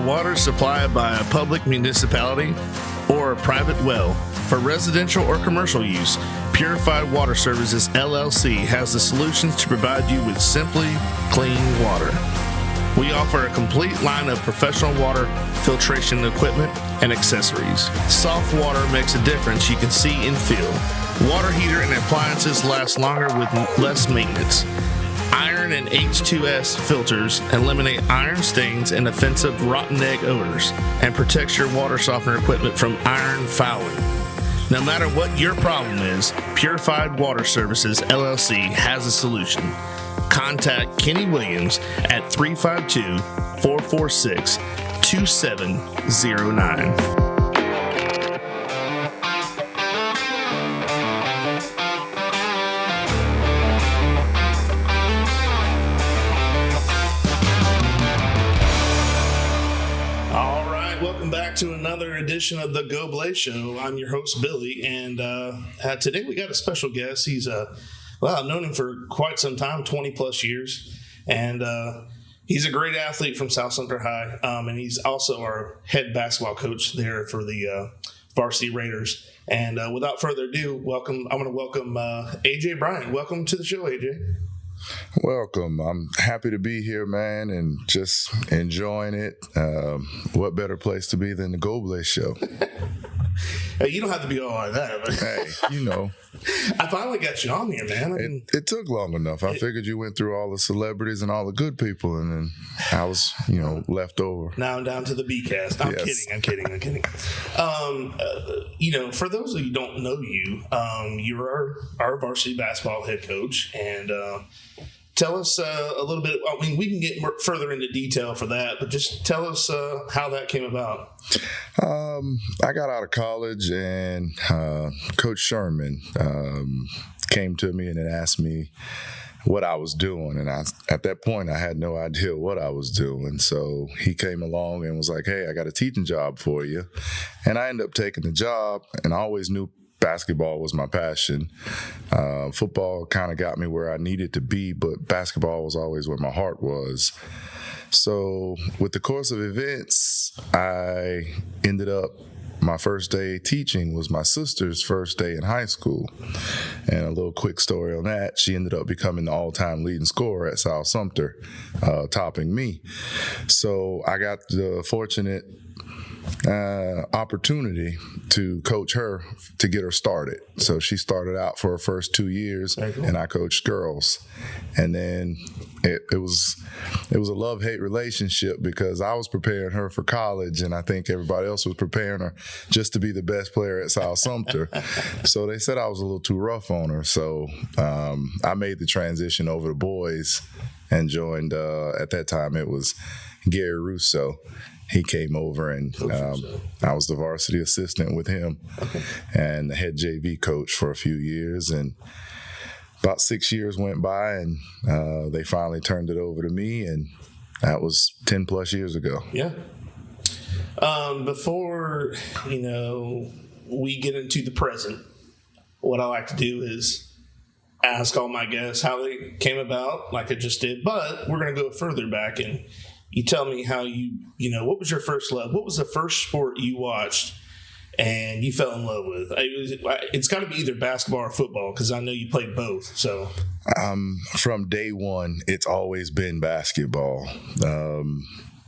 water supplied by a public municipality or a private well for residential or commercial use, Purified Water Services LLC has the solutions to provide you with simply clean water. We offer a complete line of professional water filtration equipment and accessories. Soft water makes a difference you can see and feel. Water heater and appliances last longer with less maintenance. Iron and H2S filters eliminate iron stains and offensive rotten egg odors and protects your water softener equipment from iron fouling. No matter what your problem is, Purified Water Services LLC has a solution. Contact Kenny Williams at 352-446-2709. To another edition of the Goblay Show. I'm your host, Billy, and today we got a special guest. He's I've known him for quite some time, 20 plus years, and he's a great athlete from South Sumter High, and he's also our head basketball coach there for the Varsity Raiders. And without further ado, I'm going to welcome A.J Bryant. Welcome to the show, A.J. Welcome. I'm happy to be here, man, and just enjoying it. What better place to be than the Goblay Show? Hey, you don't have to be all like that. But hey, you know. I finally got you on here, man. It took long enough. I figured you went through all the celebrities and all the good people, and then I was, left over. Now I'm down to the B-cast. I'm kidding. For those of you who don't know you, you're our varsity basketball head coach, and tell us a little bit. I mean, we can get further into detail for that, but just tell us how that came about. I got out of college, and Coach Sherman came to me and then asked me what I was doing. And at that point, I had no idea what I was doing. So he came along and was like, hey, I got a teaching job for you. And I ended up taking the job, and I always knew basketball was my passion. Football kind of got me where I needed to be, but basketball was always where my heart was. So with the course of events, I ended up, my first day teaching was my sister's first day in high school. And a little quick story on that, she ended up becoming the all-time leading scorer at South Sumter, topping me. So I got the fortunate opportunity to coach her to get her started. So she started out for her first 2 years, and I coached girls. And then it was a love-hate relationship because I was preparing her for college, and I think everybody else was preparing her just to be the best player at South Sumter. So they said I was a little too rough on her. So I made the transition over to boys and joined, at that time it was Gary Russo. He came over, and I was the varsity assistant with him and the head JV coach for a few years. And about 6 years went by, and they finally turned it over to me, and that was 10 plus years ago. Yeah. Before, we get into the present, what I like to do is ask all my guests how they came about, like I just did, but we're going to go further back, and you tell me how what was your first love? What was the first sport you watched and you fell in love with? It's got to be either basketball or football, because I know you played both. So, from day one, it's always been basketball.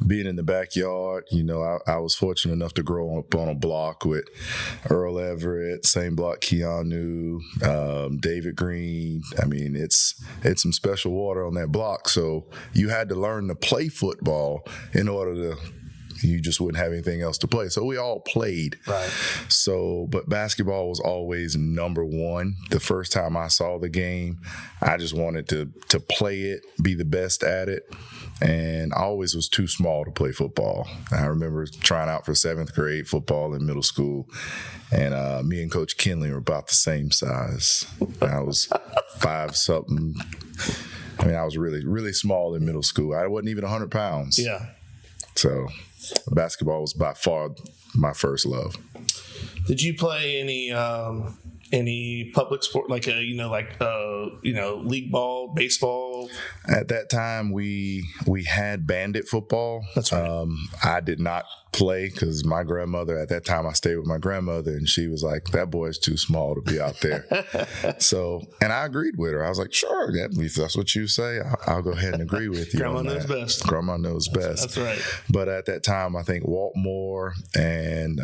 Being in the backyard, I was fortunate enough to grow up on a block with Earl Everett, same block Keanu, David Green. I mean, it's some special water on that block. So you had to learn to play football in order to. You just wouldn't have anything else to play. So we all played. Right. So, but basketball was always number one. The first time I saw the game, I just wanted to play it, be the best at it. And I always was too small to play football. I remember trying out for 7th grade football in middle school. And me and Coach Kinley were about the same size. I was 5-something. I mean, I was really, really small in middle school. I wasn't even 100 pounds. Yeah. So basketball was by far my first love. Did you play any public sport, like league ball, baseball, involved? At that time, we had bandit football. That's right. I did not play because my grandmother, at that time I stayed with my grandmother, and she was like, that boy's too small to be out there. And I agreed with her. I was like, sure, if that's what you say, I'll go ahead and agree with you. Grandma knows best. Grandma knows best. That's right. But at that time, I think Walt Moore and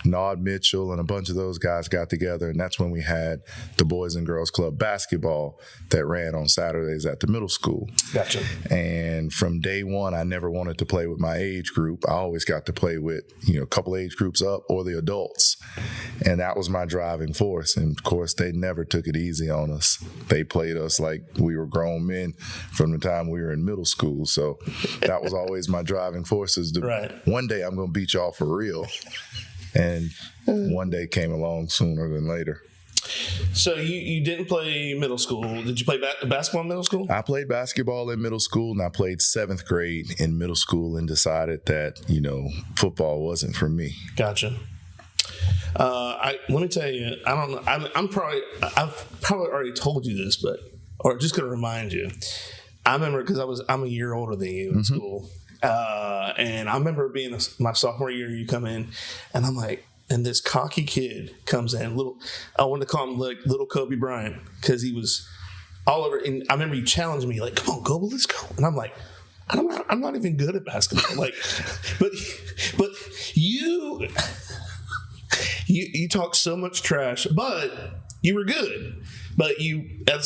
Nod Mitchell and a bunch of those guys got together, and that's when we had the Boys and Girls Club basketball that ran on Saturdays at the middle school. Gotcha. And from day one, I never wanted to play with my age group. I always got to play with, a couple age groups up or the adults. And that was my driving force. And of course, they never took it easy on us. They played us like we were grown men from the time we were in middle school. So that was always my driving force, is one day I'm going to beat y'all for real. And one day came along sooner than later. So you didn't play middle school. Did you play basketball in middle school? I played basketball in middle school, and I played 7th grade in middle school and decided that, football wasn't for me. Gotcha. Let me tell you, I don't know. I've probably already told you this, or just going to remind you. I remember because I'm a year older than you in school. And I remember being my sophomore year, you come in, and I'm like, and this cocky kid comes in, I wanted to call him like little Kobe Bryant because he was all over. And I remember you challenged me like, "Come on, Goblay, let's go." And I'm like, I'm not even good at basketball. Like, but you talk so much trash, but you were good. But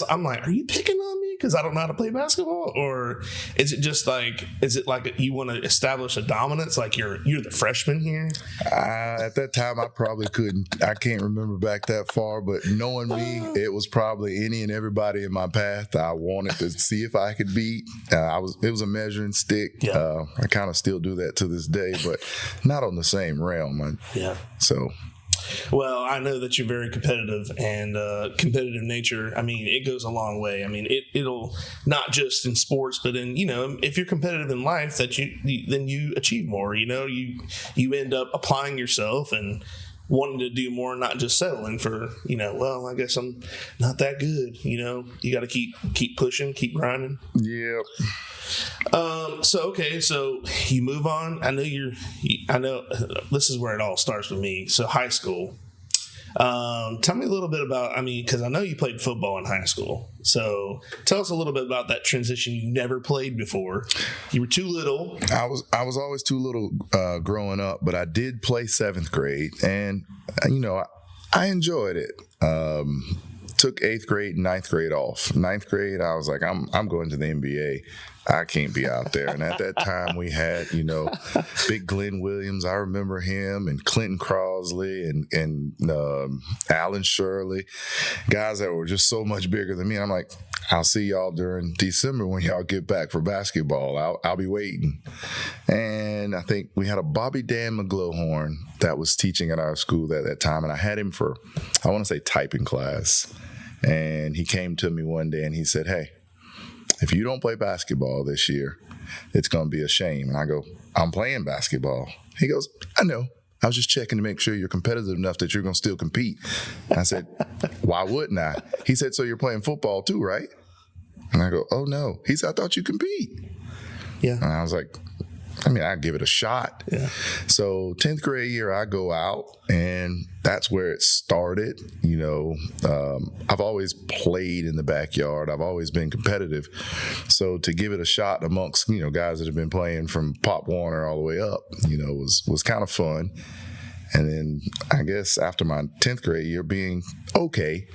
I'm like, are you picking on me because I don't know how to play basketball, or is it like you want to establish a dominance, like you're the freshman here? At that time, I probably couldn't. I can't remember back that far, but knowing me, it was probably any and everybody in my path I wanted to see if I could beat. It was a measuring stick. Yeah. I kind of still do that to this day, but not on the same realm. Yeah. So. Well, I know that you're very competitive, and competitive nature, I mean, it goes a long way. I mean, it'll not just in sports, but in, if you're competitive in life, then you achieve more. You end up applying yourself and wanting to do more, not just settling for, well, I guess I'm not that good. You got to keep pushing, keep grinding. Yeah. So you move on. I know this is where it all starts with me. So high school. Tell me a little bit about, because I know you played football in high school. So tell us a little bit about that transition. You never played before. You were too little. I was always too little growing up, but I did play 7th grade, and I enjoyed it. Took 8th grade and 9th grade off. 9th grade, I was like, I'm going to the NBA. I can't be out there. And at that time, we had, Big Glenn Williams. I remember him, and Clinton Crosley and Alan Shirley, guys that were just so much bigger than me. I'm like, I'll see y'all during December when y'all get back for basketball. I'll be waiting. And I think we had a Bobby Dan McGlohorn that was teaching at our school at that time, and I had him for, I want to say, typing class. And he came to me one day and he said, "Hey, if you don't play basketball this year, it's going to be a shame." And I go, "I'm playing basketball." He goes, "I know. I was just checking to make sure you're competitive enough that you're going to still compete." And I said, "Why wouldn't I?" He said, "So you're playing football too, right?" And I go, "Oh, no." He said, "I thought you compete." Yeah. And I was like, I'd give it a shot. Yeah. So 10th grade year, I go out, and that's where it started. I've always played in the backyard. I've always been competitive. So to give it a shot amongst, guys that have been playing from Pop Warner all the way up, was kind of fun. And then I guess after my 10th grade year being okay,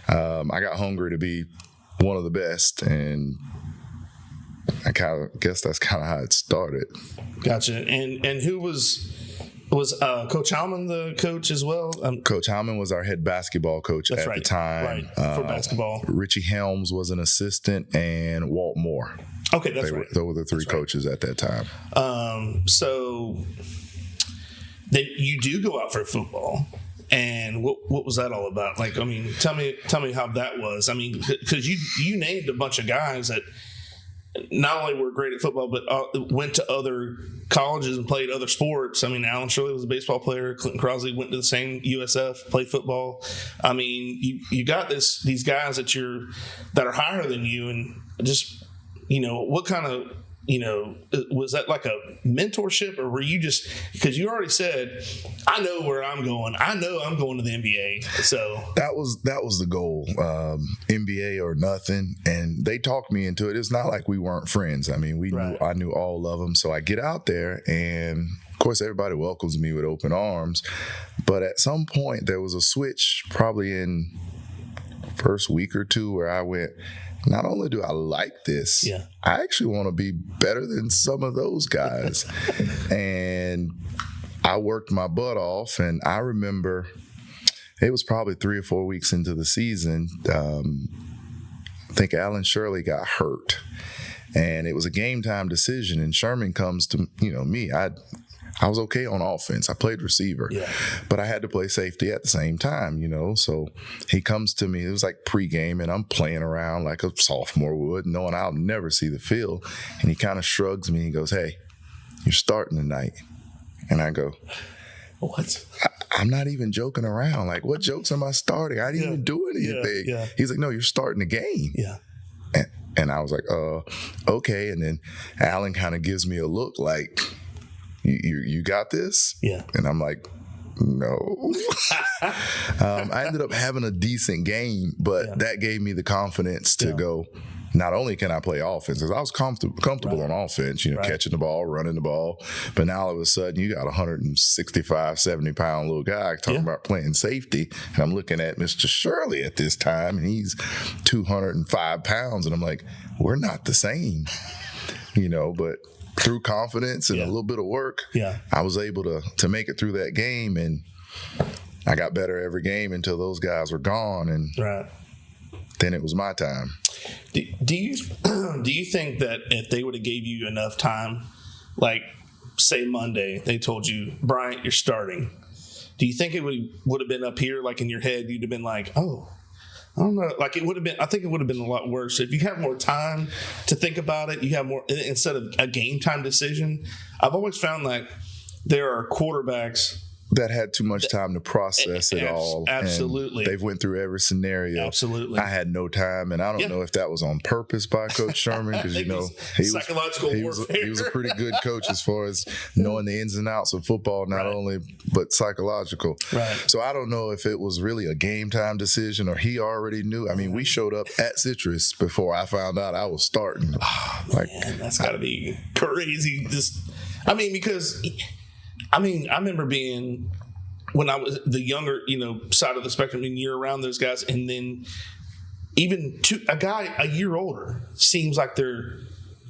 I got hungry to be one of the best, and I guess that's kind of how it started. Gotcha. And who was Coach Howman the coach as well? Coach Howman was our head basketball coach the time. Right, for basketball. Richie Helms was an assistant, and Walt Moore. Okay, that's right. Those were the three coaches at that time. So then you do go out for football. And what was that all about? Like, tell me how that was. Because you named a bunch of guys that not only were great at football, but went to other colleges and played other sports. Alan Shirley was a baseball player. Clinton Crosley went to the same USF, played football. You got these guys that are higher than you, and just, what kind of, was that like a mentorship, or were you just, because you already said, I know where I'm going. I know I'm going to the NBA. So that was the goal, NBA or nothing. And they talked me into it. It's not like we weren't friends. I mean, I knew all of them. So I get out there, and of course, everybody welcomes me with open arms. But at some point, there was a switch, probably in first week or two, where I went, not only do I like this, I actually want to be better than some of those guys. And I worked my butt off. And I remember it was probably 3 or 4 weeks into the season. I think Alan Shirley got hurt. And it was a game time decision. And Sherman comes to, me. I was okay on offense. I played receiver, but I had to play safety at the same time, So he comes to me. It was like pregame, and I'm playing around like a sophomore would, knowing I'll never see the field. And he kind of shrugs me and goes, "Hey, you're starting tonight." And I go, "What? I'm not even joking around. Like, what jokes am I starting? I didn't even do anything." Yeah. He's like, "No, you're starting the game." Yeah. And I was like, okay. And then Alan kind of gives me a look like, You got this? Yeah. And I'm like, no. I ended up having a decent game, but that gave me the confidence to go, not only can I play offense, because I was comfortable on offense, catching the ball, running the ball. But now all of a sudden, you got a 165, 70-pound little guy talking about playing safety. And I'm looking at Mr. Shirley at this time, and he's 205 pounds. And I'm like, we're not the same, but through confidence and a little bit of work, I was able to make it through that game, and I got better every game until those guys were gone, and then it was my time. Do you think that if they would have gave you enough time, like say Monday, they told you, Bryant, you're starting, do you think it would have been up here, like in your head, you'd have been like, oh, I don't know. Like it would have been, I think it would have been a lot worse. If you have more time to think about it, you have more, instead of a game time decision. I've always found that there are quarterbacks that had too much time to process it all. Absolutely. They've went through every scenario. Absolutely. I had no time, and I don't know if that was on purpose by Coach Sherman, because he was a pretty good coach as far as knowing the ins and outs of football, not only but psychological. Right. So I don't know if it was really a game time decision or he already knew. I mean, we showed up at Citrus before I found out I was starting. Oh, man, that's got to be crazy. Because I remember being, when I was the younger, side of the spectrum, and you're around those guys, and then even a guy a year older seems like they're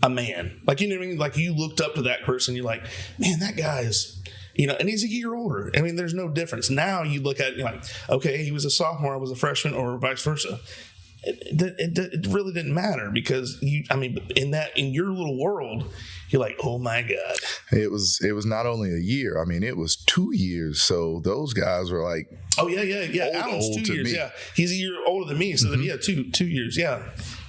a man. Like, you know what I mean? Like, you looked up to that person, you're like, man, that guy is, and he's a year older. I mean, there's no difference. Now you look at it, you're like, okay, he was a sophomore, I was a freshman, or vice versa. It really didn't matter, because in your little world, you're like, oh my God. It was not only a year. I mean, it was 2 years. So those guys were like, oh yeah. Alan's 2 years. Me. Yeah, he's a year older than me. So two years. Yeah,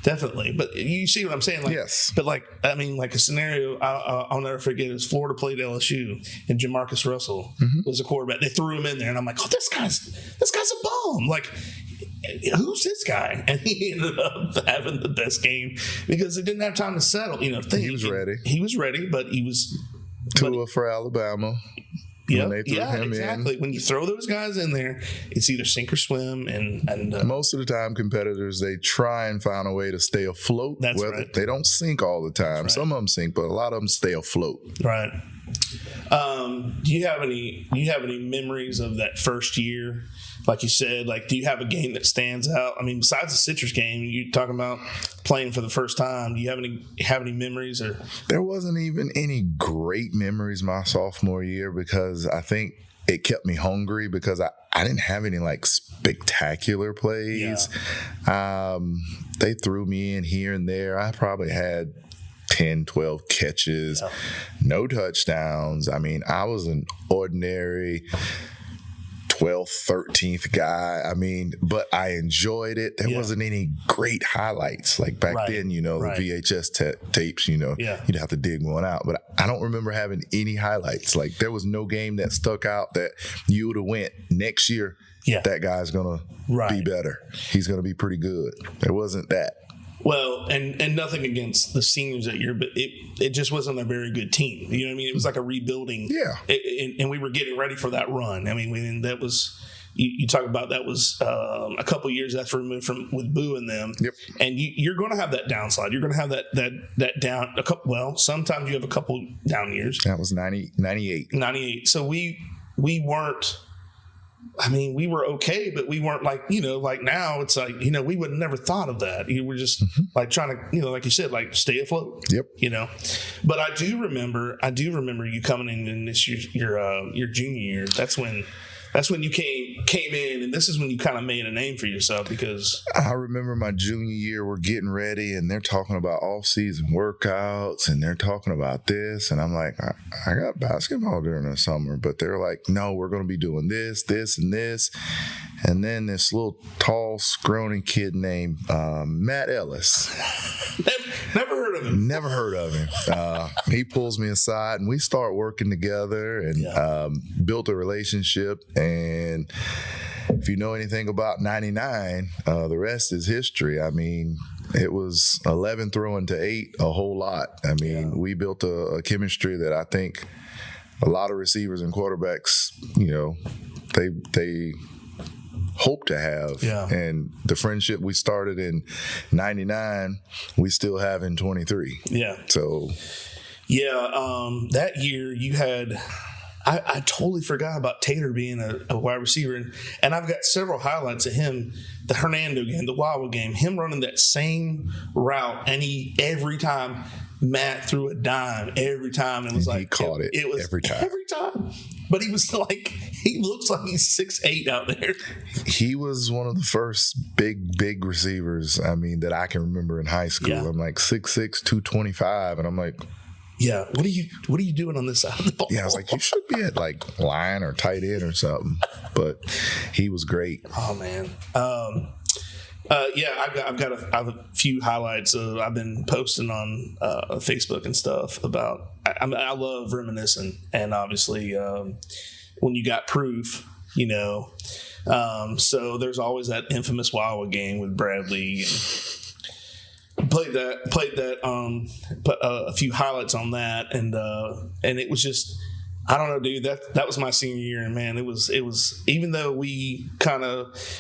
definitely. But you see what I'm saying? Like, yes. But like a scenario I'll never forget is Florida played LSU, and Jamarcus Russell was a quarterback. They threw him in there, and I'm like, oh, this guy's a bum. Like, who's this guy? And he ended up having the best game because they didn't have time to settle. He was ready. He was ready, but he was Tua for Alabama. Yeah, exactly. When you throw those guys in there, it's either sink or swim. And most of the time, competitors, they try and find a way to stay afloat. That's right. They don't sink all the time. Right. Some of them sink, but a lot of them stay afloat. Right. Do you have any memories of that first year? Like you said, do you have a game that stands out? I mean, besides the Citrus game, you're talking about playing for the first time. Do you have any memories? Or there wasn't even any great memories my sophomore year, because I think it kept me hungry, because I didn't have any spectacular plays. Yeah. They threw me in here and there. I probably had 10, 12 catches, no touchdowns. I mean, I was an ordinary 12th, 13th guy. I mean, but I enjoyed it. There wasn't any great highlights. Like back then, the VHS tapes, you'd have to dig one out. But I don't remember having any highlights. Like, there was no game that stuck out that you would have went next year. Yeah. That guy's going to be better. He's going to be pretty good. There wasn't that. Well, and nothing against the seniors that year, but it just wasn't a very good team. You know what I mean? It was like a rebuilding. Yeah. And we were getting ready for that run. I mean, that was. You talk about that was a couple years after removed from with Boo and them, yep. And you're going to have that downside. You're going to have that down. Well, sometimes you have a couple down years. That was 98. 98. So we weren't. I mean, we were okay, but we weren't like now. It's like we would have never thought of that. You were just like trying to like you said, like stay afloat. Yep. But I do remember you coming in this your junior year. That's when you came in, and this is when you kind of made a name for yourself because I remember my junior year, we're getting ready, and they're talking about off-season workouts, and they're talking about this, and I'm like, I got basketball during the summer, but they're like, no, we're going to be doing this, and this, and then this little tall, scrawny kid named Matt Ellis. Never heard of him. Never heard of him. He pulls me aside, and we start working together and built a relationship. And if you know anything about 99, the rest is history. I mean, it was 11 throwing to 8, a whole lot. I mean, we built a chemistry that I think a lot of receivers and quarterbacks, they hope to have. Yeah. And the friendship we started in 99, we still have in 23. Yeah. So. Yeah. That year you had. I totally forgot about Tater being a wide receiver, and I've got several highlights of him. The Hernando game, the Wawa game, him running that same route, and every time Matt threw a dime, every time it was like he caught it was every time. But he was like, he looks like he's 6'8" out there. He was one of the first big receivers. I mean, that I can remember in high school. Yeah. I'm like 6'6", 225, and I'm like. Yeah, what are you doing on this side of the ball? Yeah, I was like, you should be at like line or tight end or something. But he was great. Oh man, I've got a few highlights. I've been posting on Facebook and stuff about. I love reminiscing, and obviously when you got proof, so there's always that infamous Wawa game with Bradley. Played that put a few highlights on that, and it was just, I don't know, dude, that was my senior year, and man, it was even though we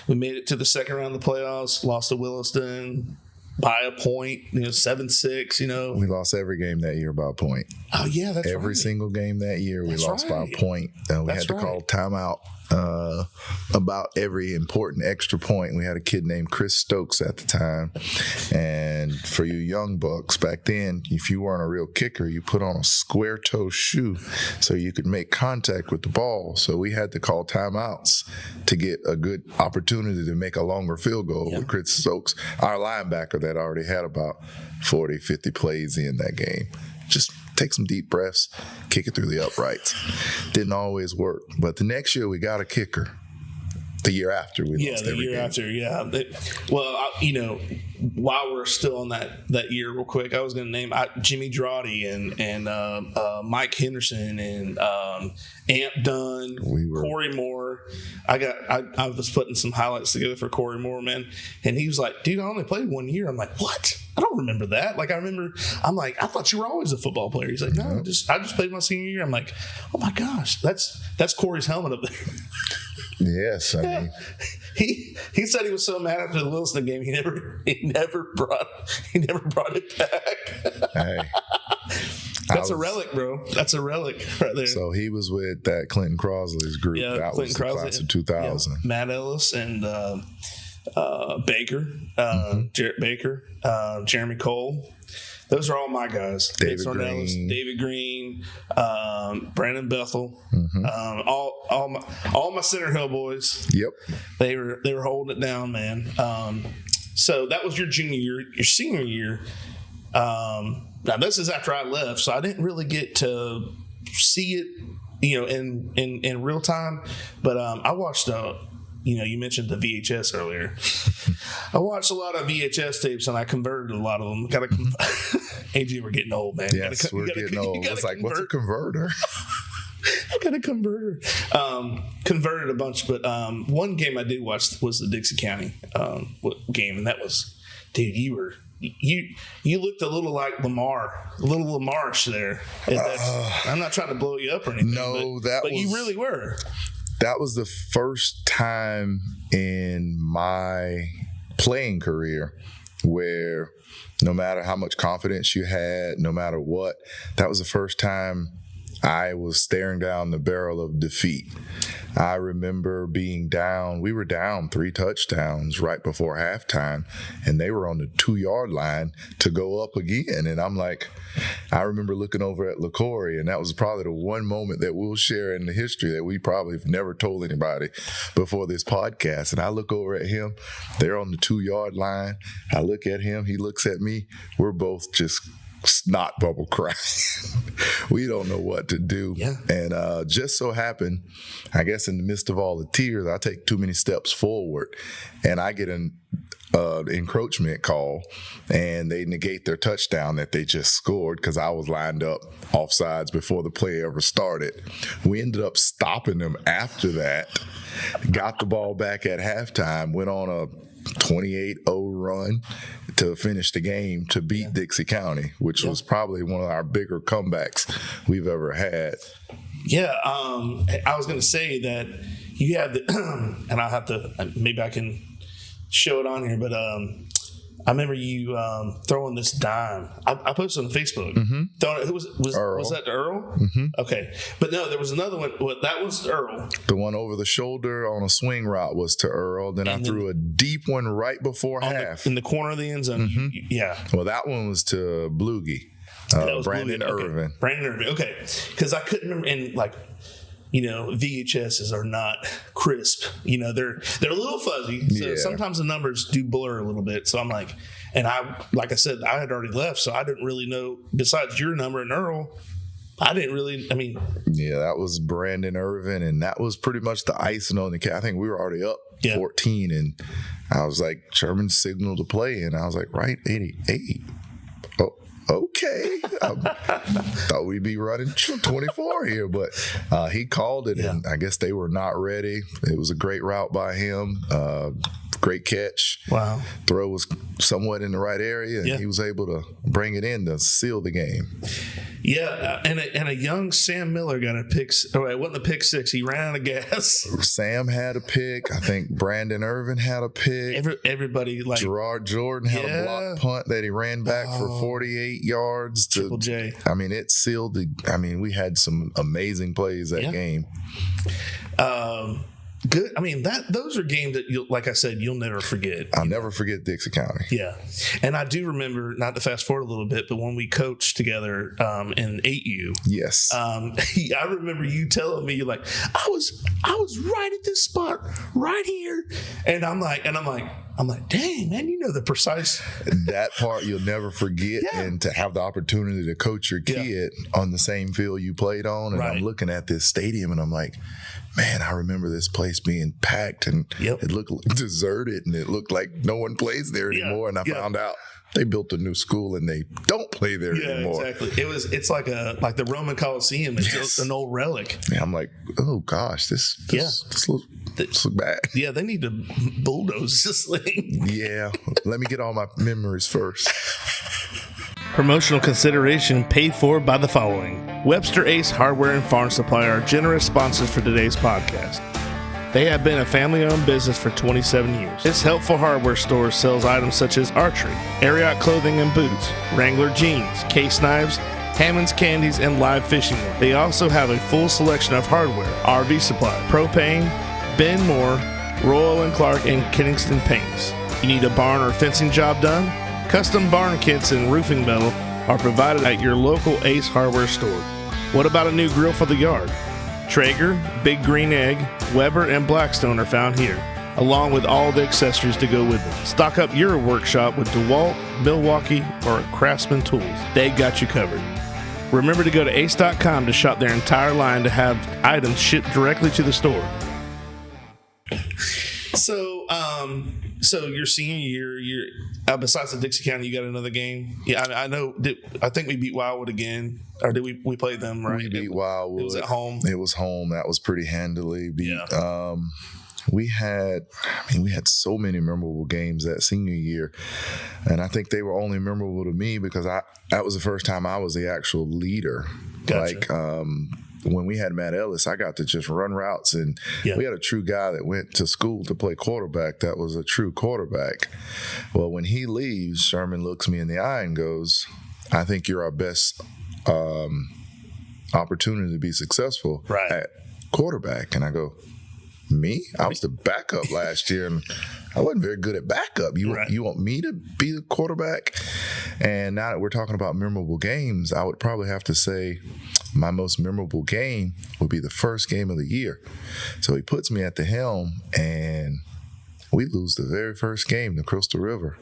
made it to the second round of the playoffs, lost to Williston by a point, 7-6, We lost every game that year by a point. Oh yeah, that's every right. single game that year we lost by a point. We had to call timeout about every important extra point. We had a kid named Chris Stokes at the time, and for you young bucks back then, if you weren't a real kicker, you put on a square toe shoe so you could make contact with the ball. So we had to call timeouts to get a good opportunity to make a longer field goal with Chris Stokes, our linebacker that already had about 40, 50 plays in that game. Just take some deep breaths, kick it through the uprights. Didn't always work. But the next year we got a kicker. The year after we lost every game. After, while we're still on that year real quick, I was going to name Jimmy Drawdy and Mike Henderson and Amp Dunn, Corey Moore. I was putting some highlights together for Corey Moore, man, and he was like, dude, I only played 1 year. I'm like, what? I don't remember that. I'm like, I thought you were always a football player. He's like, no, I just played my senior year. I'm like, oh my gosh, that's Corey's helmet up there. Yes, I mean, he said he was so mad after the Wilson game he never brought it back. Hey, that's a relic, bro. That's a relic right there. So he was with that Clinton Crosley's group. Yeah, that Clinton was the class of 2000. Yeah. Matt Ellis and Baker, Jarrett Baker, Jeremy Cole. Those are all my guys. David Green. David Green, Brandon Bethel, all my Center Hill boys. Yep, they were holding it down, man. So that was your junior year. Your senior year. Now this is after I left, so I didn't really get to see it, in real time. But I watched you mentioned the VHS earlier. I watched a lot of VHS tapes and I converted a lot of them. AJ, we're getting old, man. Yes, we're getting old. It's like, what's a converter? I got a converter. Converted a bunch, but one game I did watch was the Dixie County game, and that was, dude, you you looked a little like Lamar, a little Lamarish there. I'm not trying to blow you up or anything. No, but you really were. That was the first time in my playing career where no matter how much confidence you had, no matter what, that was the first time I was staring down the barrel of defeat. I remember being down. We were down 3 touchdowns right before halftime, and they were on the 2-yard line to go up again. And I'm like, I remember looking over at LaCory, and that was probably the one moment that we'll share in the history that we probably have never told anybody before this podcast. And I look over at him. They're on the 2-yard line. I look at him. He looks at me. We're both just snot bubble crying. We don't know what to do. Yeah. And just so happened, I guess in the midst of all the tears, I take too many steps forward, and I get an encroachment call, and they negate their touchdown that they just scored because I was lined up offsides before the play ever started. We ended up stopping them after that, got the ball back at halftime, went on a 28-0 run to finish the game to beat Dixie County, which was probably one of our bigger comebacks we've ever had. Yeah, I was going to say that you had the, and I'll have to, maybe I can show it on here, but I remember you throwing this dime. I posted on Facebook. Mm-hmm. Throwing it, who was that Earl? Mm-hmm. Okay, but no, there was another one. Well, that was Earl. The one over the shoulder on a swing route was to Earl. Then I threw a deep one right before half in the corner of the end zone. Mm-hmm. Yeah. Well, that one was to Bloogie. Brandon Irvin. Okay. Brandon Irvin. Okay, because I couldn't remember. And like, VHSs are not crisp. They're a little fuzzy. So sometimes the numbers do blur a little bit. So I'm like, and like I said, I had already left, so I didn't really know. Besides your number and Earl, I didn't really. Yeah, that was Brandon Irvin, and that was pretty much the icing on the cake. I think we were already up 14, and I was like, Sherman signaled to play, and I was like, right, 88. Okay. Thought we'd be running 24 here, but he called it, and I guess they were not ready. It was a great route by him. Great catch. Wow. Throw was somewhat in the right area, and he was able to bring it in to seal the game. Yeah, and a young Sam Miller got a pick. Oh, it wasn't a pick six. He ran out of gas. Sam had a pick. I think Brandon Irvin had a pick. Everybody like Gerard Jordan had a block punt that he ran back for 48 yards. Triple J. It sealed the. We had some amazing plays that game. Good. Those are games that, like I said, you'll never forget. I'll never forget Dixie County. Yeah. And I do remember, not to fast forward a little bit, but when we coached together in 8U. Yes. I remember you telling me, you're like, I was right at this spot, right here. And I'm like, dang, man, you know the precise. That part you'll never forget. Yeah. And to have the opportunity to coach your kid on the same field you played on. And I'm looking at this stadium and I'm like, man, I remember this place being packed and it looked deserted and it looked like no one plays there anymore. And I found out they built a new school and they don't play there anymore. Exactly. It's like the Roman Coliseum. It's an old relic. Yeah, I'm like, oh gosh, this looks bad. Yeah, they need to bulldoze this thing. Yeah, let me get all my memories first. Promotional consideration paid for by the following. Webster Ace Hardware and Farm Supply are generous sponsors for today's podcast. They have been a family-owned business for 27 years. This helpful hardware store sells items such as archery, Ariat clothing and boots, Wrangler jeans, case knives, Hammond's candies, and live fishing gear. They also have a full selection of hardware, RV supply, propane, Ben Moore, Royal & Clark, and Kingston paints. You need a barn or fencing job done? Custom barn kits and roofing metal are provided at your local Ace Hardware store. What about a new grill for the yard? Traeger, Big Green Egg, Weber, and Blackstone are found here, along with all the accessories to go with them. Stock up your workshop with DeWalt, Milwaukee, or Craftsman tools. They got you covered. Remember to go to ace.com to shop their entire line to have items shipped directly to the store. So your senior year, besides the Dixie County, you got another game. Yeah, I know. I think we beat Wildwood again, or did we play them right? We beat Wildwood. It was at home. It was home. That was pretty handily. we had so many memorable games that senior year, and I think they were only memorable to me because that was the first time I was the actual leader. Gotcha. Like when we had Matt Ellis, I got to just run routes, and we had a true guy that went to school to play quarterback that was a true quarterback. Well, when he leaves, Sherman looks me in the eye and goes, I think you're our best opportunity to be successful at quarterback. And I go, me? I was the backup last year, and I wasn't very good at backup. You want me to be the quarterback? And now that we're talking about memorable games, I would probably have to say my most memorable game would be the first game of the year. So he puts me at the helm, and we lose the very first game to Crystal River.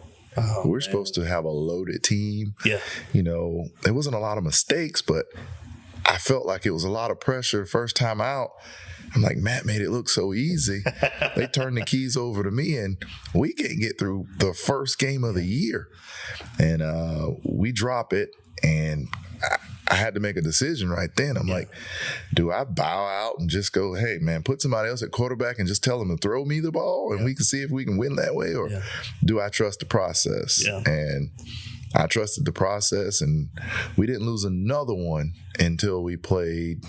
We're supposed to have a loaded team. Yeah. You know, there wasn't a lot of mistakes, but I felt like it was a lot of pressure first time out. I'm like, Matt made it look so easy. They turned the keys over to me, and we can't get through the first game of the year. And we drop it, and I had to make a decision right then. I'm like, do I bow out and just go, hey, man, put somebody else at quarterback and just tell them to throw me the ball and we can see if we can win that way? Or do I trust the process? And I trusted the process, and we didn't lose another one until we played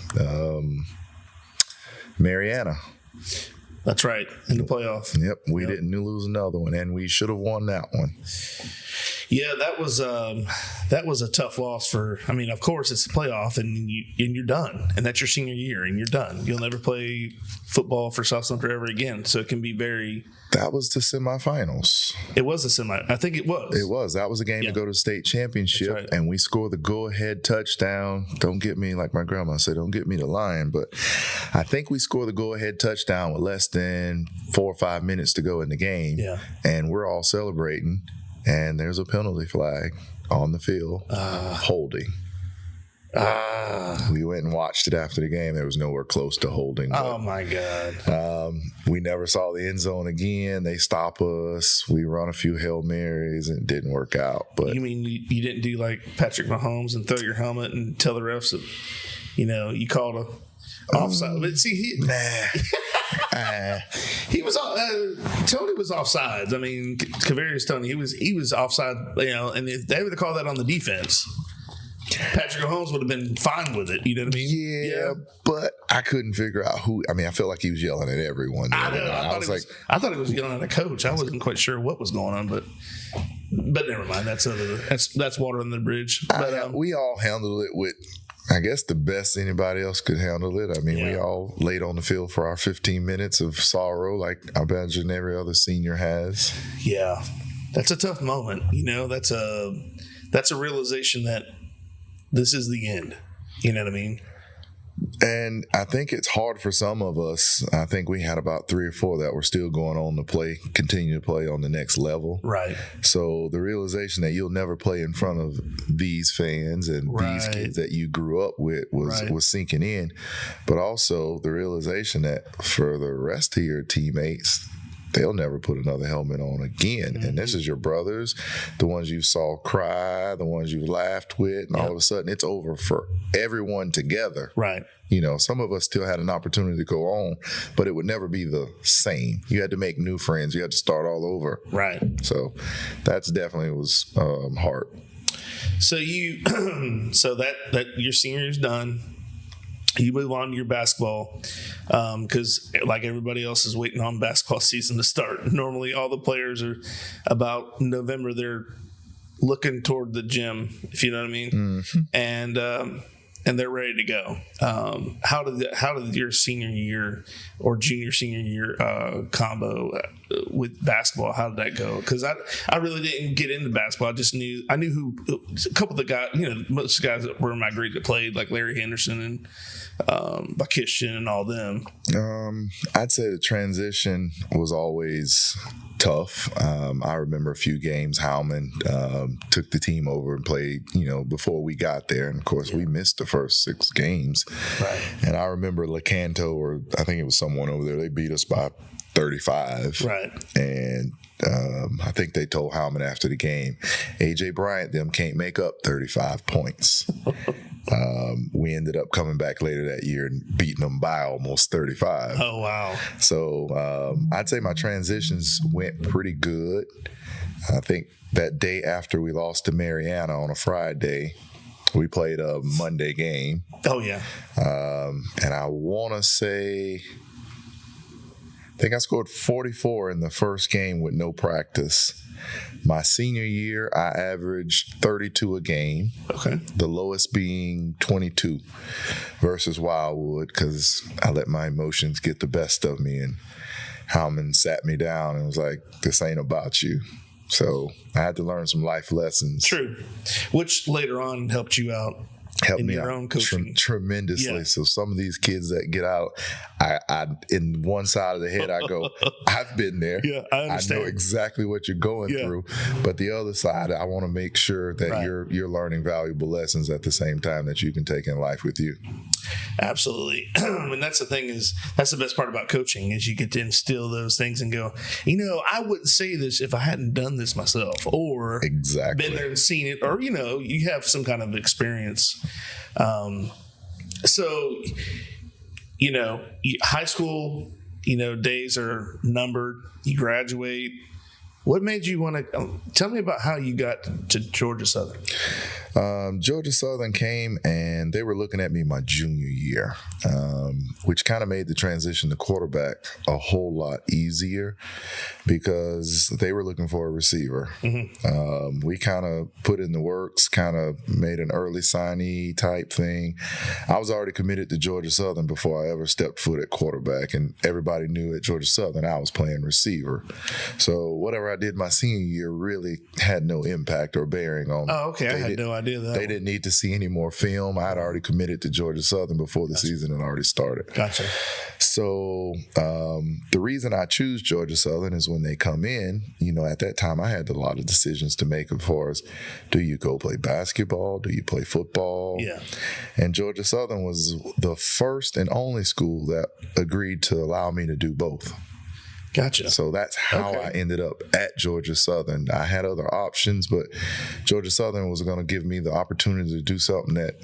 Mariana. That's right, in the playoff. Yep, we didn't lose another one, and we should have won that one. Yeah, that was a tough loss for. I mean, of course, it's the playoff, and you're done, and that's your senior year, and you're done. You'll never play football for South Central ever again. So it can be very. That was the semifinals. It was the semi. I think it was. It was. That was a game to go to state championship, and we scored the go-ahead touchdown. Don't get me, like my grandma said, don't get me to lying, but I think we scored the go-ahead touchdown with less than 4 or 5 minutes to go in the game, and we're all celebrating. And there's a penalty flag on the field, holding. We went and watched it after the game. There was nowhere close to holding. Oh, my God. We never saw the end zone again. They stop us. We run a few Hail Marys, and it didn't work out. But you mean you didn't do like Patrick Mahomes and throw your helmet and tell the refs that, you called a offside? But see, he was Tony was offsides. I mean, Kavarius Tony, he was offside. And if they would have called that on the defense, Patrick Mahomes would have been fine with it. You know what I mean? Yeah, but I couldn't figure out who. I mean, I felt like he was yelling at everyone. I thought he was yelling at a coach. I wasn't quite sure what was going on, but never mind. That's water under the bridge. But we all handled it with, I guess, the best anybody else could handle it. I mean, we all laid on the field for our 15 minutes of sorrow, like I imagine every other senior has. Yeah, that's a tough moment. That's a realization that this is the end. You know what I mean? And I think it's hard for some of us. I think we had about 3 or 4 that were still going on to continue to play on the next level. Right. So the realization that you'll never play in front of these fans and these kids that you grew up with was sinking in. But also the realization that for the rest of your teammates, they'll never put another helmet on again. Mm-hmm. And this is your brothers, the ones you saw cry, the ones you laughed with, and all of a sudden it's over for everyone together. Right. Some of us still had an opportunity to go on, but it would never be the same. You had to make new friends. You had to start all over. Right. So that's definitely was hard. So so that your senior is done. You move on to your basketball because, like everybody else, is waiting on basketball season to start. Normally, all the players are about November. They're looking toward the gym, if you know what I mean, and they're ready to go. How did your senior year or junior senior year combo with basketball? How did that go? Because I really didn't get into basketball. I knew who a couple of the guys. Most of the guys that were in my grade that played, like Larry Henderson and Bakishian and all them. I'd say the transition was always tough. I remember a few games Howman took the team over and played, before we got there. And of course we missed the first 6 games. Right. And I remember LeCanto, or I think it was someone over there, they beat us by 35. Right. And I think they told Howman after the game, A.J. Bryant, them can't make up 35 points. We ended up coming back later that year and beating them by almost 35. Oh, wow. So I'd say my transitions went pretty good. I think that day after we lost to Mariana on a Friday, we played a Monday game. Oh, yeah. And I want to say, I think I scored 44 in the first game with no practice. My senior year, I averaged 32 a game. Okay. The lowest being 22 versus Wildwood, because I let my emotions get the best of me, and Howman sat me down and was like, "This ain't about you." So I had to learn some life lessons. True. Which later on helped you out. Helped in me your out own coaching. tremendously. Yeah. So some of these kids that get out, I in one side of the head, I go, I've been there. Yeah, I understand. know exactly what you're going through. But the other side, I want to make sure that you're learning valuable lessons at the same time that you can take in life with you. Absolutely. And that's the thing that's the best part about coaching is you get to instill those things and go, I wouldn't say this if I hadn't done this myself, or Exactly. been there and seen it, or, you have some kind of experience. So, high school, days are numbered, you graduate. What made you want to tell me about how you got to Georgia Southern? Georgia Southern came and they were looking at me my junior year, which kind of made the transition to quarterback a whole lot easier because they were looking for a receiver. Mm-hmm. We kind of put in the works, kind of made an early signee type thing. I was already committed to Georgia Southern before I ever stepped foot at quarterback, and everybody knew at Georgia Southern I was playing receiver. So whatever I did my senior year really had no impact or bearing on. Oh, okay. I had no idea that. They didn't need to see any more film. I had already committed to Georgia Southern before the season had already started. Gotcha. So the reason I choose Georgia Southern is when they come in, at that time I had a lot of decisions to make as far as, do you go play basketball? Do you play football? Yeah. And Georgia Southern was the first and only school that agreed to allow me to do both. Gotcha. So that's how I ended up at Georgia Southern. I had other options, but Georgia Southern was going to give me the opportunity to do something that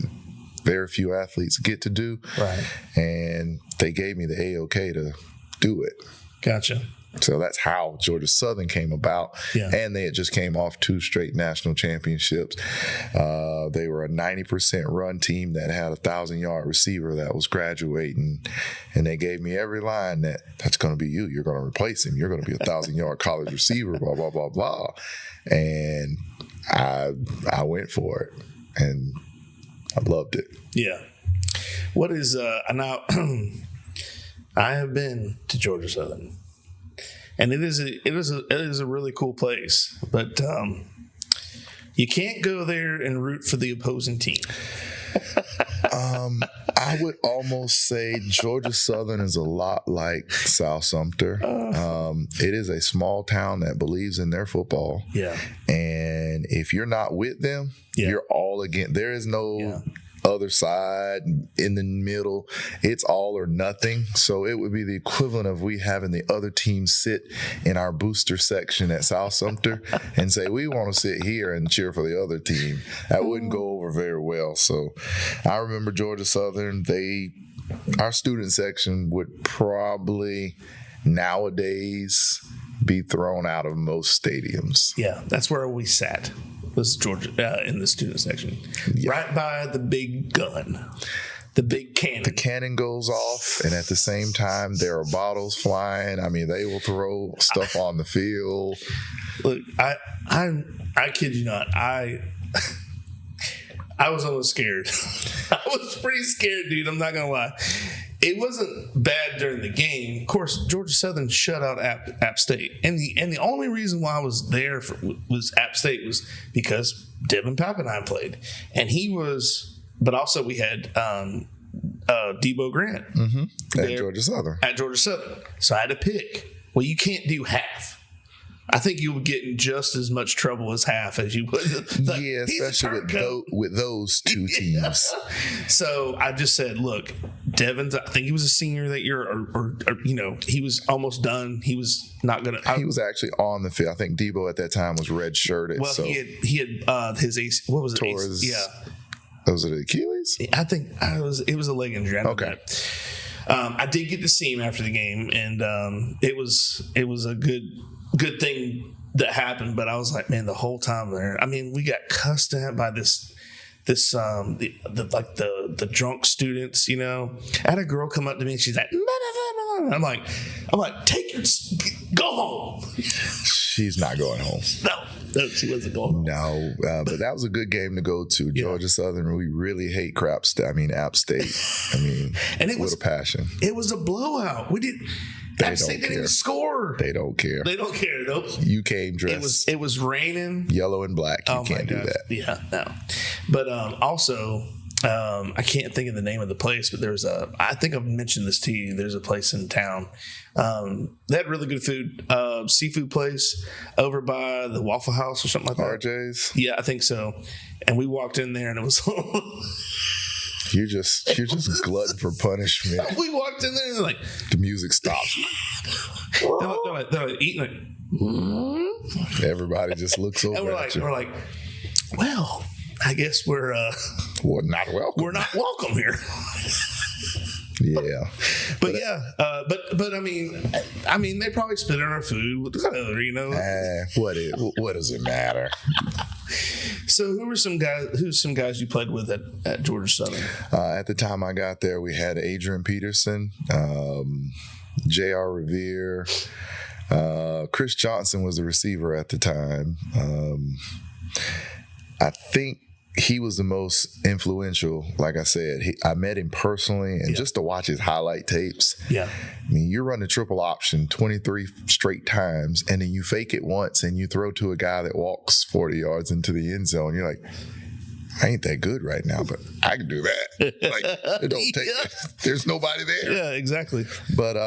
very few athletes get to do. Right. And they gave me the A-OK to do it. Gotcha. So that's how Georgia Southern came about. Yeah. And they had just came off 2 straight national championships. They were a 90% run team that had a 1,000-yard receiver that was graduating. And they gave me every line that's going to be you. You're going to replace him. You're going to be a 1,000-yard college receiver, blah, blah, blah, blah. And I went for it. And I loved it. Yeah. What is now I have been to Georgia Southern. And it is a really cool place, but you can't go there and root for the opposing team. I would almost say Georgia Southern is a lot like South Sumter. It is a small town that believes in their football. Yeah. And if you're not with them, you're all against. There is no other side in the middle. It's all or nothing. So it would be the equivalent of we having the other team sit in our booster section at South Sumter and say, we want to sit here and cheer for the other team. That wouldn't go over very well. So I remember Georgia Southern, our student section would probably nowadays be thrown out of most stadiums. Yeah, that's where we sat. Was Georgia in the student section, right by the big gun, the big cannon. The cannon goes off, and at the same time, there are bottles flying. I mean, they will throw stuff on the field. Look, I kid you not. I was almost scared. I was pretty scared, dude. I'm not gonna lie. It wasn't bad during the game. Of course, Georgia Southern shut out App State, and the only reason why I was there was App State was because Devin Pappenheim played, and he was. But also we had Debo Grant at Georgia Southern. At Georgia Southern, so I had to pick. Well, you can't do half. I think you would get in just as much trouble as half as you would. Especially with those two teams. So I just said, look, Devin's, I think he was a senior that year, or he was almost done. He was not going to. He was actually on the field. I think Debo at that time was red-shirted. Well, so he had his AC, what was it? Torres. Was it Achilles? I think it was a leg injury. I know that. I did get to see him after the game, and it was a good thing that happened. But I was like, man, the whole time there, I mean, we got cussed at by the drunk students. You know, I had a girl come up to me and she's like, I'm like, go home. She's not going home. No, she wasn't going home. No, but that was a good game to go to. Georgia Southern, we really hate App State. I mean, and it was a passion. It was a blowout. We didn't. App State didn't even score. They don't care. Nope. You came dressed. It was raining. Yellow and black. You can't do that. Yeah, no. But also, I can't think of the name of the place, but I think I've mentioned this to you. There's a place in town. They had really good food. Seafood place over by the Waffle House or something like that. RJ's? Yeah, I think so. And we walked in there and it was... You're just glutton for punishment. We walked in there and like... The music stops. they're like eating like... Everybody just looks over at you. We're like, well, I guess we're not welcome. We're not welcome here. Yeah, but I mean, they probably spit on our food, whatever, you know. What does it matter? So, who's some guys you played with at Georgia Southern? At the time I got there, we had Adrian Peterson, J.R. Revere, Chris Johnson was the receiver at the time. I think he was the most influential. Like I said, I met him personally, and just to watch his highlight tapes. Yeah, I mean, you're running triple option 23 straight times, and then you fake it once, and you throw to a guy that walks 40 yards into the end zone. You're like, I ain't that good right now, but I can do that. Like, it don't take. There's nobody there. Yeah, exactly. But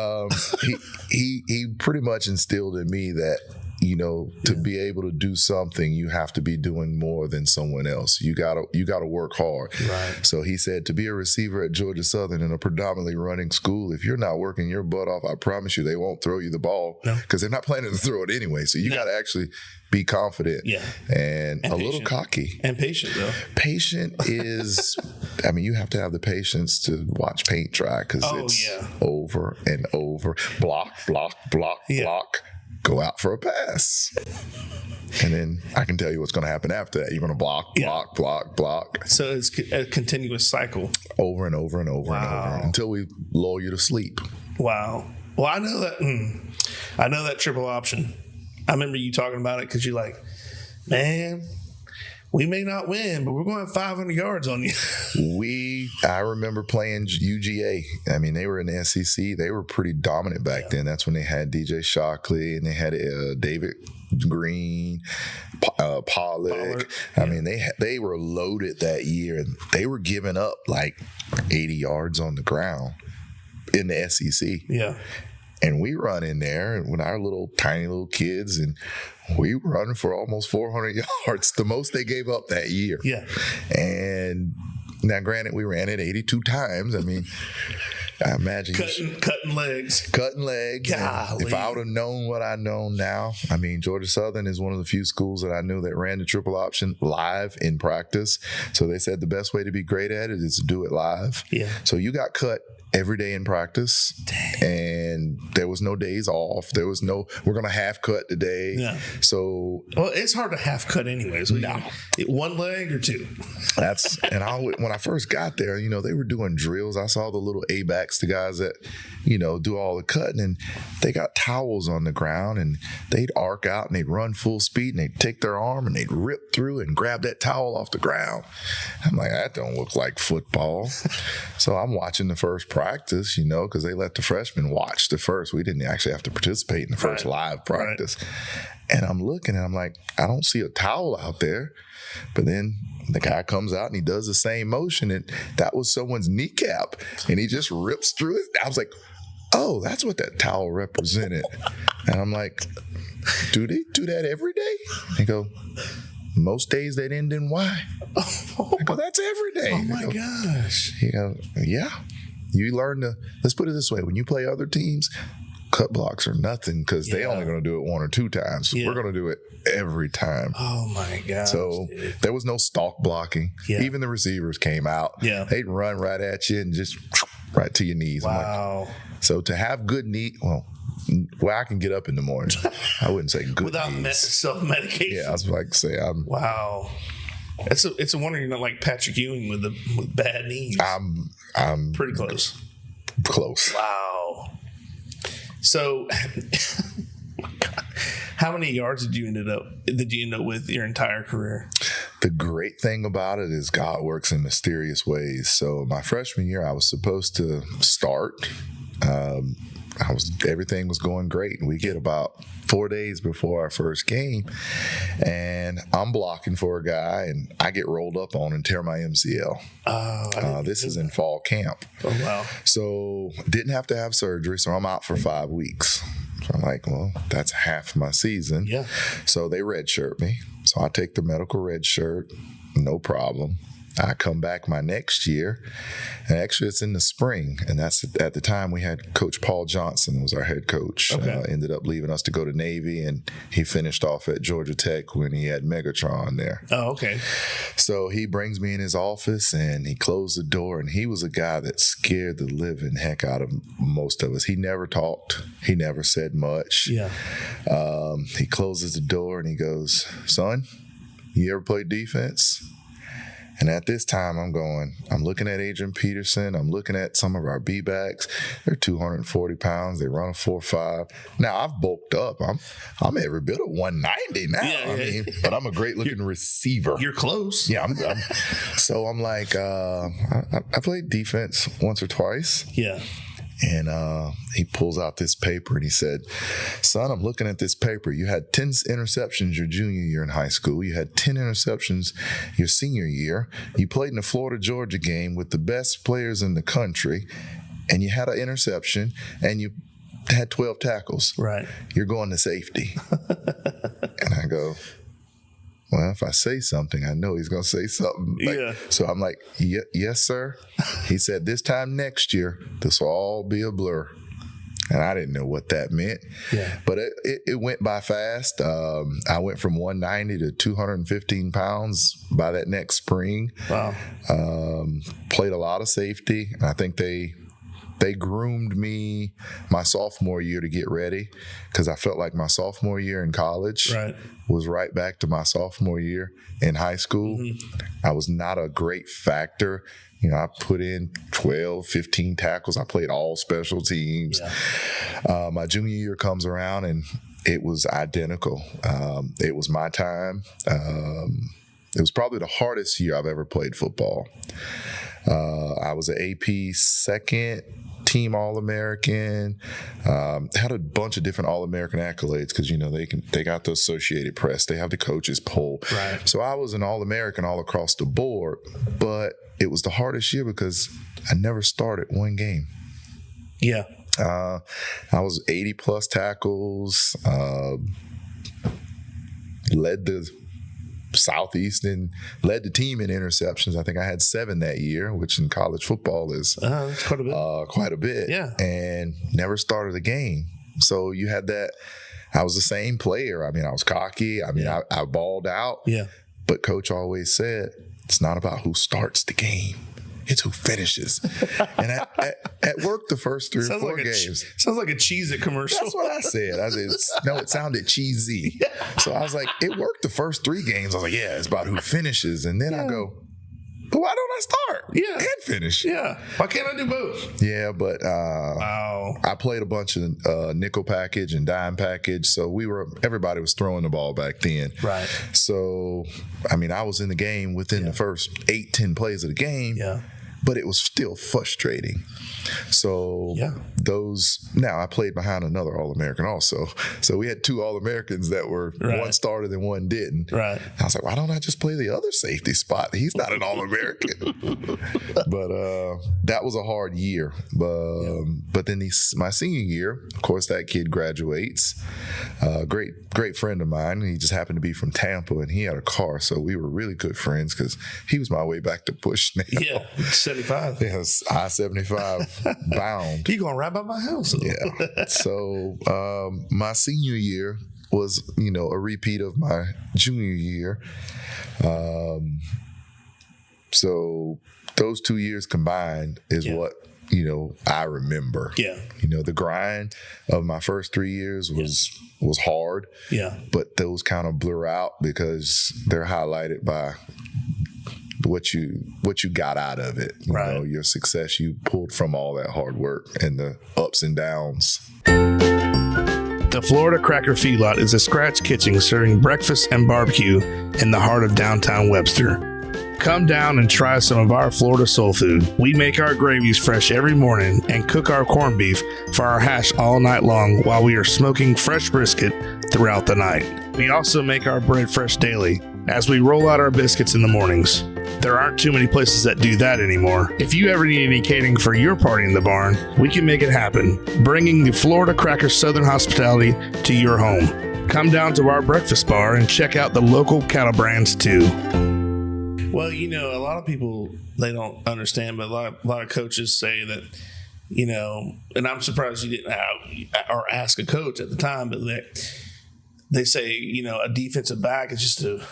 he pretty much instilled in me that, you know, to be able to do something, you have to be doing more than someone else. You gotta work hard. Right. So he said, to be a receiver at Georgia Southern in a predominantly running school, if you're not working your butt off, I promise you they won't throw you the ball because they're not planning to throw it anyway. So you gotta actually be confident and a little cocky. And patient, though. Patient is, I mean, you have to have the patience to watch paint dry because it's over and over. Block, go out for a pass. And then I can tell you what's going to happen after that. You're going to block. So it's a continuous cycle. Over and over and over and over until we lull you to sleep. Wow. Well, I know that triple option. I remember you talking about it because you're like, man, we may not win, but we're going to have 500 yards on you. I remember playing UGA. I mean, they were in the SEC. They were pretty dominant back then. That's when they had DJ Shockley and they had David Green, Pollock. I mean, they were loaded that year, and they were giving up like 80 yards on the ground in the SEC. Yeah. And we run in there with our tiny little kids, and we were running for almost 400 yards, the most they gave up that year. Yeah. And now, granted, we ran it 82 times. I mean, I imagine cutting legs. If I would have known what I know now, I mean, Georgia Southern is one of the few schools that I knew that ran the triple option live in practice. So they said the best way to be great at it is to do it live. Yeah. So you got cut every day in practice. Dang. And there was no days off. There was no, we're going to half cut today. Yeah. So. Well, it's hard to half cut anyways. One leg or two. When I first got there, you know, they were doing drills. I saw the little A-backs, the guys that, you know, do all the cutting, and they got towels on the ground, and they'd arc out and they'd run full speed, and they'd take their arm and they'd rip through and grab that towel off the ground. I'm like, that don't look like football. So I'm watching the first practice, you know, because they let the freshmen watch the first. We didn't actually have to participate in the first live practice. Right. And I'm looking and I'm like, I don't see a towel out there. But then the guy comes out and he does the same motion, and that was someone's kneecap, and he just rips through it. I was like, oh, that's what that towel represented. And I'm like, do they do that every day? They go, most days they end in Y. I go, that's every day. Oh my gosh. He goes, yeah. You learn let's put it this way, when you play other teams, cut blocks are nothing because they only going to do it 1 or 2 times. We're going to do it every time. Oh my God. So there was no stalk blocking. Even the receivers came out. They'd run right at you and just right to your knees. Wow. So to have good knee, well, I can get up in the morning. I wouldn't say good without self-medication. Yeah, I was like, say I'm. Wow. It's a wonder you're not like Patrick Ewing with bad knees. I'm pretty close. Close. Wow. So, how many yards did you end up with your entire career? The great thing about it is God works in mysterious ways. So my freshman year, I was supposed to start. Everything was going great. We get about 4 days before our first game, and I'm blocking for a guy, and I get rolled up on and tear my MCL. This is in fall camp. Oh, wow. So didn't have to have surgery, so I'm out for 5 weeks. So I'm like, well, that's half my season. Yeah. So they redshirt me. So I take the medical red shirt, no problem. I come back my next year, and actually it's in the spring, and that's at the time we had Coach Paul Johnson was our head coach. Okay. Ended up leaving us to go to Navy, and he finished off at Georgia Tech when he had Megatron there. Oh, okay. So he brings me in his office, and he closed the door, and he was a guy that scared the living heck out of most of us. He never talked. He never said much. Yeah. He closes the door, and he goes, "Son, you ever played defense?" And at this time, I'm looking at Adrian Peterson. I'm looking at some of our B-backs. They're 240 pounds. They run a 4.5. Now, I've bulked up. I'm every bit of 190 now. Yeah. But I'm a great-looking receiver. You're close. Yeah. So I'm like, I played defense once or twice. Yeah. And he pulls out this paper and he said, "Son, I'm looking at this paper. You had 10 interceptions your junior year in high school. You had 10 interceptions your senior year. You played in the Florida-Georgia game with the best players in the country, and you had an interception, and you had 12 tackles. Right. You're going to safety." And I go, well, if I say something, I know he's going to say something. So I'm like, yes, sir. He said, "This time next year, this will all be a blur." And I didn't know what that meant. Yeah. But it went by fast. I went from 190 to 215 pounds by that next spring. Wow. Played a lot of safety. I think they groomed me my sophomore year to get ready, because I felt like my sophomore year in college was right back to my sophomore year in high school. Mm-hmm. I was not a great factor. I put in 12, 15 tackles. I played all special teams. Yeah. My junior year comes around, and it was identical. It was my time. It was probably the hardest year I've ever played football. I was an AP second team All-American, had a bunch of different All-American accolades because, they got the Associated Press, they have the coaches poll. Right. So I was an All-American all across the board, but it was the hardest year because I never started one game. Yeah. I was 80 plus tackles, led the Southeast and led the team in interceptions. I think I had 7 that year, which in college football is that's quite a bit. Quite a bit. Yeah. And never started a game. So you had that. I was the same player. I was cocky. I balled out. Yeah. But coach always said, it's not about who starts the game. It's who finishes. And at work the first 3 or 4 games. Sounds like a Cheez-It commercial. That's what I said. No, it sounded cheesy. Yeah. So I was like, it worked the first 3 games. I was like, yeah, it's about who finishes. And then I go, but why don't I start? Yeah. And finish? Yeah. Why can't I do both? Yeah, but I played a bunch of nickel package and dime package. So everybody was throwing the ball back then. Right. So, I was in the game within the first 8-10 plays of the game. Yeah. But it was still frustrating. So now I played behind another All-American also. So we had 2 All-Americans that were one started and one didn't. Right. I was like, why don't I just play the other safety spot? He's not an All-American. But that was a hard year. But then my senior year, of course, that kid graduates. Great friend of mine. He just happened to be from Tampa, and he had a car. So we were really good friends because he was my way back to Bushnell. Yeah. 75. Yes, I-75 bound. You going right by my house? Yeah. So my senior year was, a repeat of my junior year. So those 2 years combined is what, I remember. Yeah. The grind of my first 3 years was hard. Yeah. But those kind of blur out because they're highlighted by what you got out of it. Your success you pulled from all that hard work and the ups and downs. The Florida Cracker Feedlot is a scratch kitchen serving breakfast and barbecue in the heart of downtown Webster. Come down and try some of our Florida soul food. We make our gravies fresh every morning and cook our corned beef for our hash all night long while we are smoking fresh brisket throughout the night. We also make our bread fresh daily as we roll out our biscuits in the mornings. There aren't too many places that do that anymore. If you ever need any catering for your party in the barn, we can make it happen, bringing the Florida Cracker Southern hospitality to your home. Come down to our breakfast bar and check out the local cattle brands too. Well, a lot of people, they don't understand, but a lot of coaches say that, and I'm surprised you didn't or ask a coach at the time, but they say, a defensive back is just a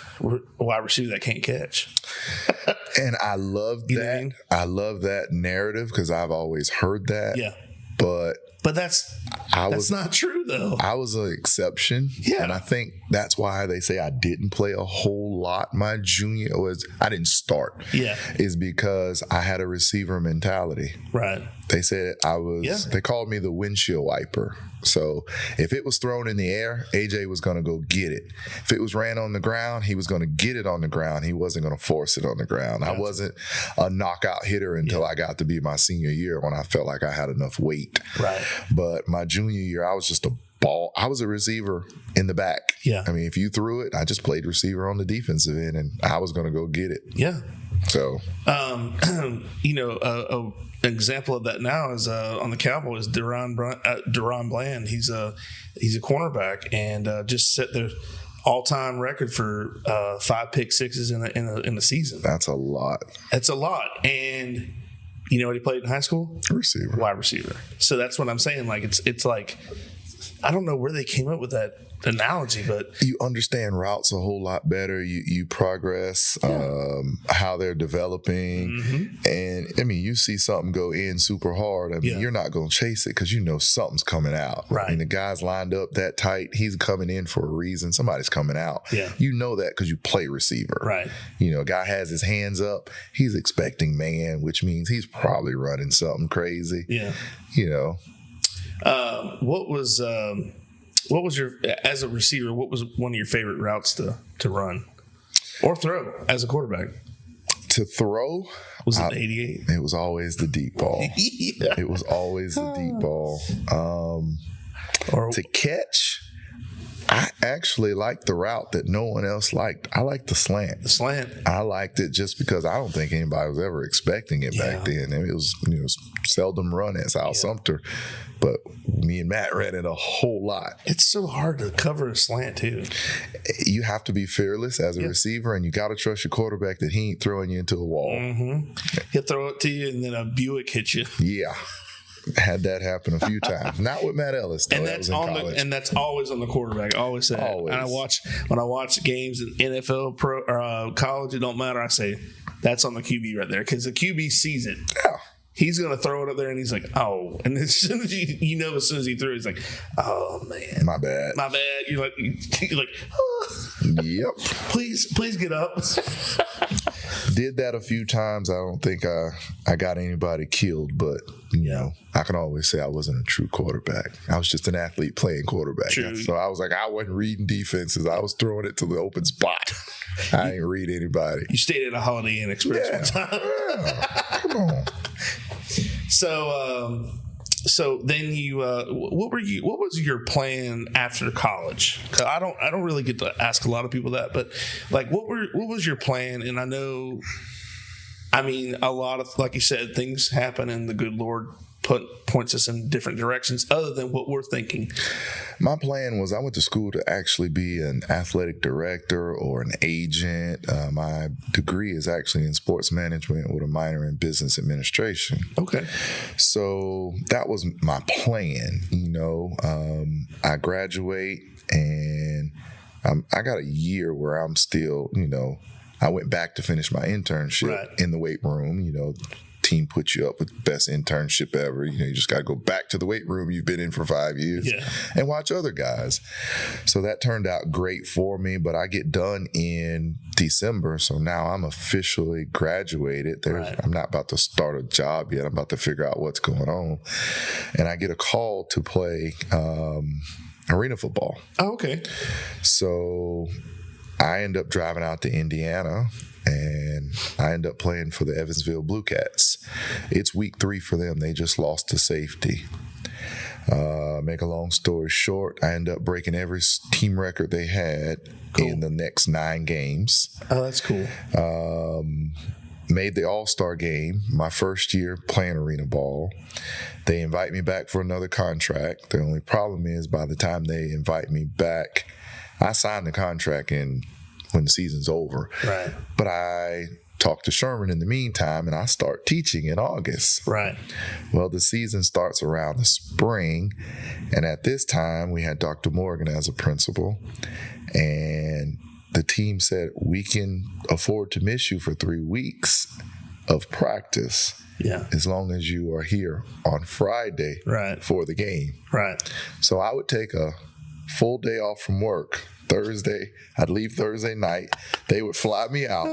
wide receiver that can't catch. And I love that. I love that narrative because I've always heard that. Yeah. But that's not true, though. I was an exception. Yeah. And I think that's why they say I didn't play a whole lot my junior. I didn't start. Yeah. Is because I had a receiver mentality. Right. They said they called me the windshield wiper. So if it was thrown in the air, AJ was going to go get it. If it was ran on the ground, he was going to get it on the ground. He wasn't going to force it on the ground. Gotcha. I wasn't a knockout hitter until I got to be my senior year when I felt like I had enough weight. Right. But my junior year, I was just a ball. I was a receiver in the back. Yeah. I mean, if you threw it, I just played receiver on the defensive end, and I was going to go get it. Yeah. So, an example of that now is on the Cowboys, Deron Bland. He's a cornerback and just set the all-time record for 5 pick sixes in a season. That's a lot. That's a lot. And you know what he played in high school? Receiver. Wide receiver. So that's what I'm saying. Like it's like I don't know where they came up with that analogy, but you understand routes a whole lot better. You progress how they're developing, and I mean you see something go in super hard. I mean you're not going to chase it because you know something's coming out. Right. I mean the guy's lined up that tight. He's coming in for a reason. Somebody's coming out. Yeah. You know that because you play receiver. Right. A guy has his hands up. He's expecting man, which means he's probably running something crazy. Yeah. What was your, as a receiver, what was one of your favorite routes to run or throw as a quarterback? To throw? Was it the 88? It was always the deep ball. Yeah. It was always the deep ball. To catch, I actually liked the route that no one else liked. I liked the slant. The slant. I liked it just because I don't think anybody was ever expecting it back then. It was seldom run at South Sumter, but me and Matt ran it a whole lot. It's so hard to cover a slant too. You have to be fearless as a receiver, and you got to trust your quarterback that he ain't throwing you into a wall. Mm-hmm. He'll throw it to you, and then a Buick hits you. Yeah. Had that happen a few times. Not with Matt Ellis, though. And that was in college. and that's always on the quarterback. I always say that. Always. And when I watch games in NFL, pro, or college, it don't matter. I say that's on the QB right there because the QB sees it. Yeah. He's going to throw it up there, and he's like, oh. And as soon as as soon as he threw it, he's like, oh, man. My bad. You're like oh. Yep. Please get up. Did that a few times. I don't think I got anybody killed, but, I can always say I wasn't a true quarterback. I was just an athlete playing quarterback. True. So I was like, I wasn't reading defenses. I was throwing it to the open spot. I didn't read anybody. You stayed at a Holiday Inn Express one time. Yeah. Come on. So then you, what was your plan after college? 'Cause I don't really get to ask a lot of people that, but like, what was your plan? And a lot of, like you said, things happen and the good Lord points us in different directions other than what we're thinking. My plan was I went to school to actually be an athletic director or an agent. My degree is actually in sports management with a minor in business administration. Okay. So that was my plan. I graduate and I got a year where I'm still, I went back to finish my internship in the weight room. Team puts you up with the best internship ever. You just got to go back to the weight room you've been in for 5 years and watch other guys. So that turned out great for me, but I get done in December. So now I'm officially graduated. I'm not about to start a job yet. I'm about to figure out what's going on. And I get a call to play arena football. Oh, okay. So I end up driving out to Indiana, and I end up playing for the Evansville Blue Cats. It's week 3 for them. They just lost to safety. Make a long story short, I end up breaking every team record they had in the next 9 games. Oh, that's cool. Made the All-Star game my first year playing arena ball. They invite me back for another contract. The only problem is by the time they invite me back, I signed the contract when the season's over. Right. But I talked to Sherman in the meantime, and I start teaching in August. Right. Well, the season starts around the spring, and at this time, we had Dr. Morgan as a principal, and the team said, we can afford to miss you for 3 weeks of practice as long as you are here on Friday for the game. Right. So I would take a full day off from work Thursday. I'd leave Thursday night. They would fly me out.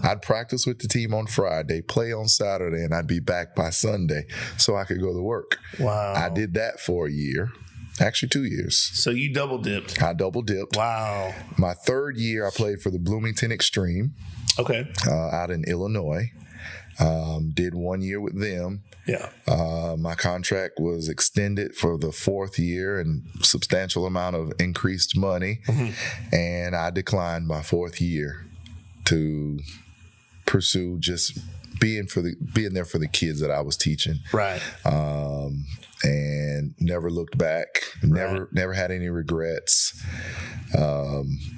I'd practice with the team on Friday, play on Saturday, and I'd be back by Sunday so I could go to work. Wow. I did that for a year. Actually, 2 years. So you double dipped. I double dipped. Wow. My 3rd year, I played for the Bloomington Extreme. Okay. Out in Illinois. Did 1 year with them. Yeah. My contract was extended for the 4th year and substantial amount of increased money. Mm-hmm. And I declined my 4th year to pursue just being there for the kids that I was teaching. Right. And never looked back. Never had any regrets.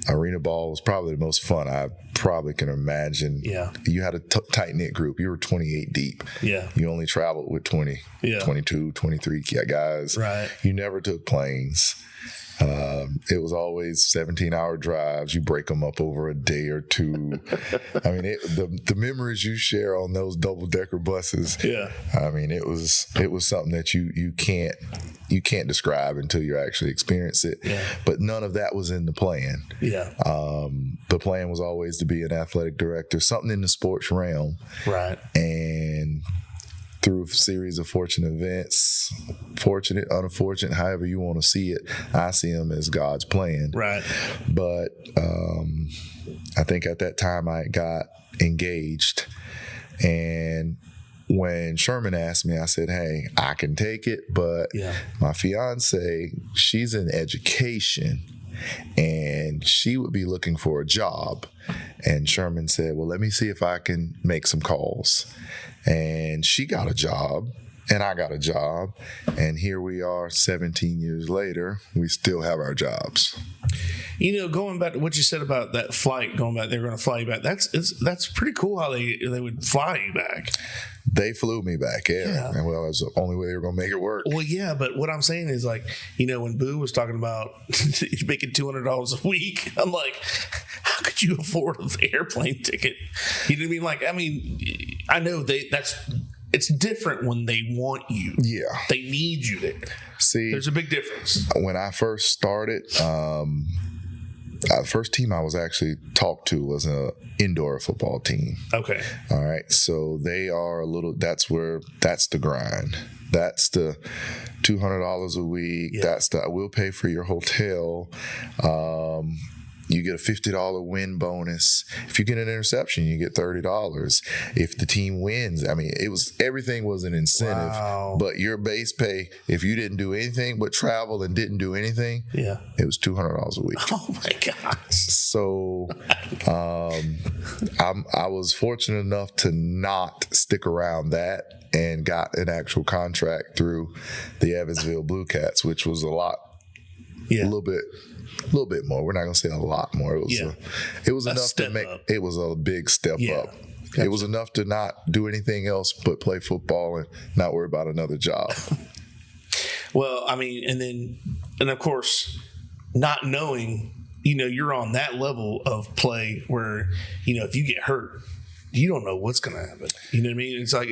Arena ball was probably the most fun I probably can imagine. Yeah. You had a tight-knit group. You were 28 deep. Yeah. You only traveled with 22, 23 guys. Right. You never took planes. It was always 17-hour drives. You break them up over a day or two. I mean, the memories you share on those double-decker buses. Yeah. I mean, it was something that you can't describe until you actually experience it. Yeah. But none of that was in the plan. Yeah. The plan was always to be an athletic director, something in the sports realm. Right. And through a series of fortunate events, fortunate, unfortunate, however you want to see it, I see them as God's plan. Right. But I think at that time I got engaged, and when Sherman asked me, I said, hey, I can take it, but my fiance, she's in education, and she would be looking for a job. And Sherman said, well, let me see if I can make some calls. And she got a job, and I got a job, and here we are 17 years later. We still have our jobs. Going back to what you said about that flight, going back, they're going to fly you back. That's pretty cool how they would fly you back. They flew me back, yeah. And well, that's the only way they were going to make it work. Well, yeah, but what I'm saying is, like, when Boo was talking about making $200 a week, I'm like, how could you afford an airplane ticket? You know what I mean? I know it's different when they want you. Yeah. They need you there. See, there's a big difference. When I first started, the first team I was actually talked to was an indoor football team. Okay. All right. So they are that's the grind. That's the $200 a week. Yeah. We'll pay for your hotel. you get a $50 win bonus. If you get an interception, you get $30. If the team wins, I mean, everything was an incentive. Wow. But your base pay, if you didn't do anything but travel and didn't do anything, it was $200 a week. Oh my gosh. So I was fortunate enough to not stick around that and got an actual contract through the Evansville Blue Cats, which was a little bit more. We're not gonna say a lot more. It was enough to make. It was a big step up. Gotcha. It was enough to not do anything else but play football and not worry about another job. Well, I mean, and of course, not knowing, you're on that level of play where, if you get hurt, you don't know what's going to happen. You know what I mean? It's like,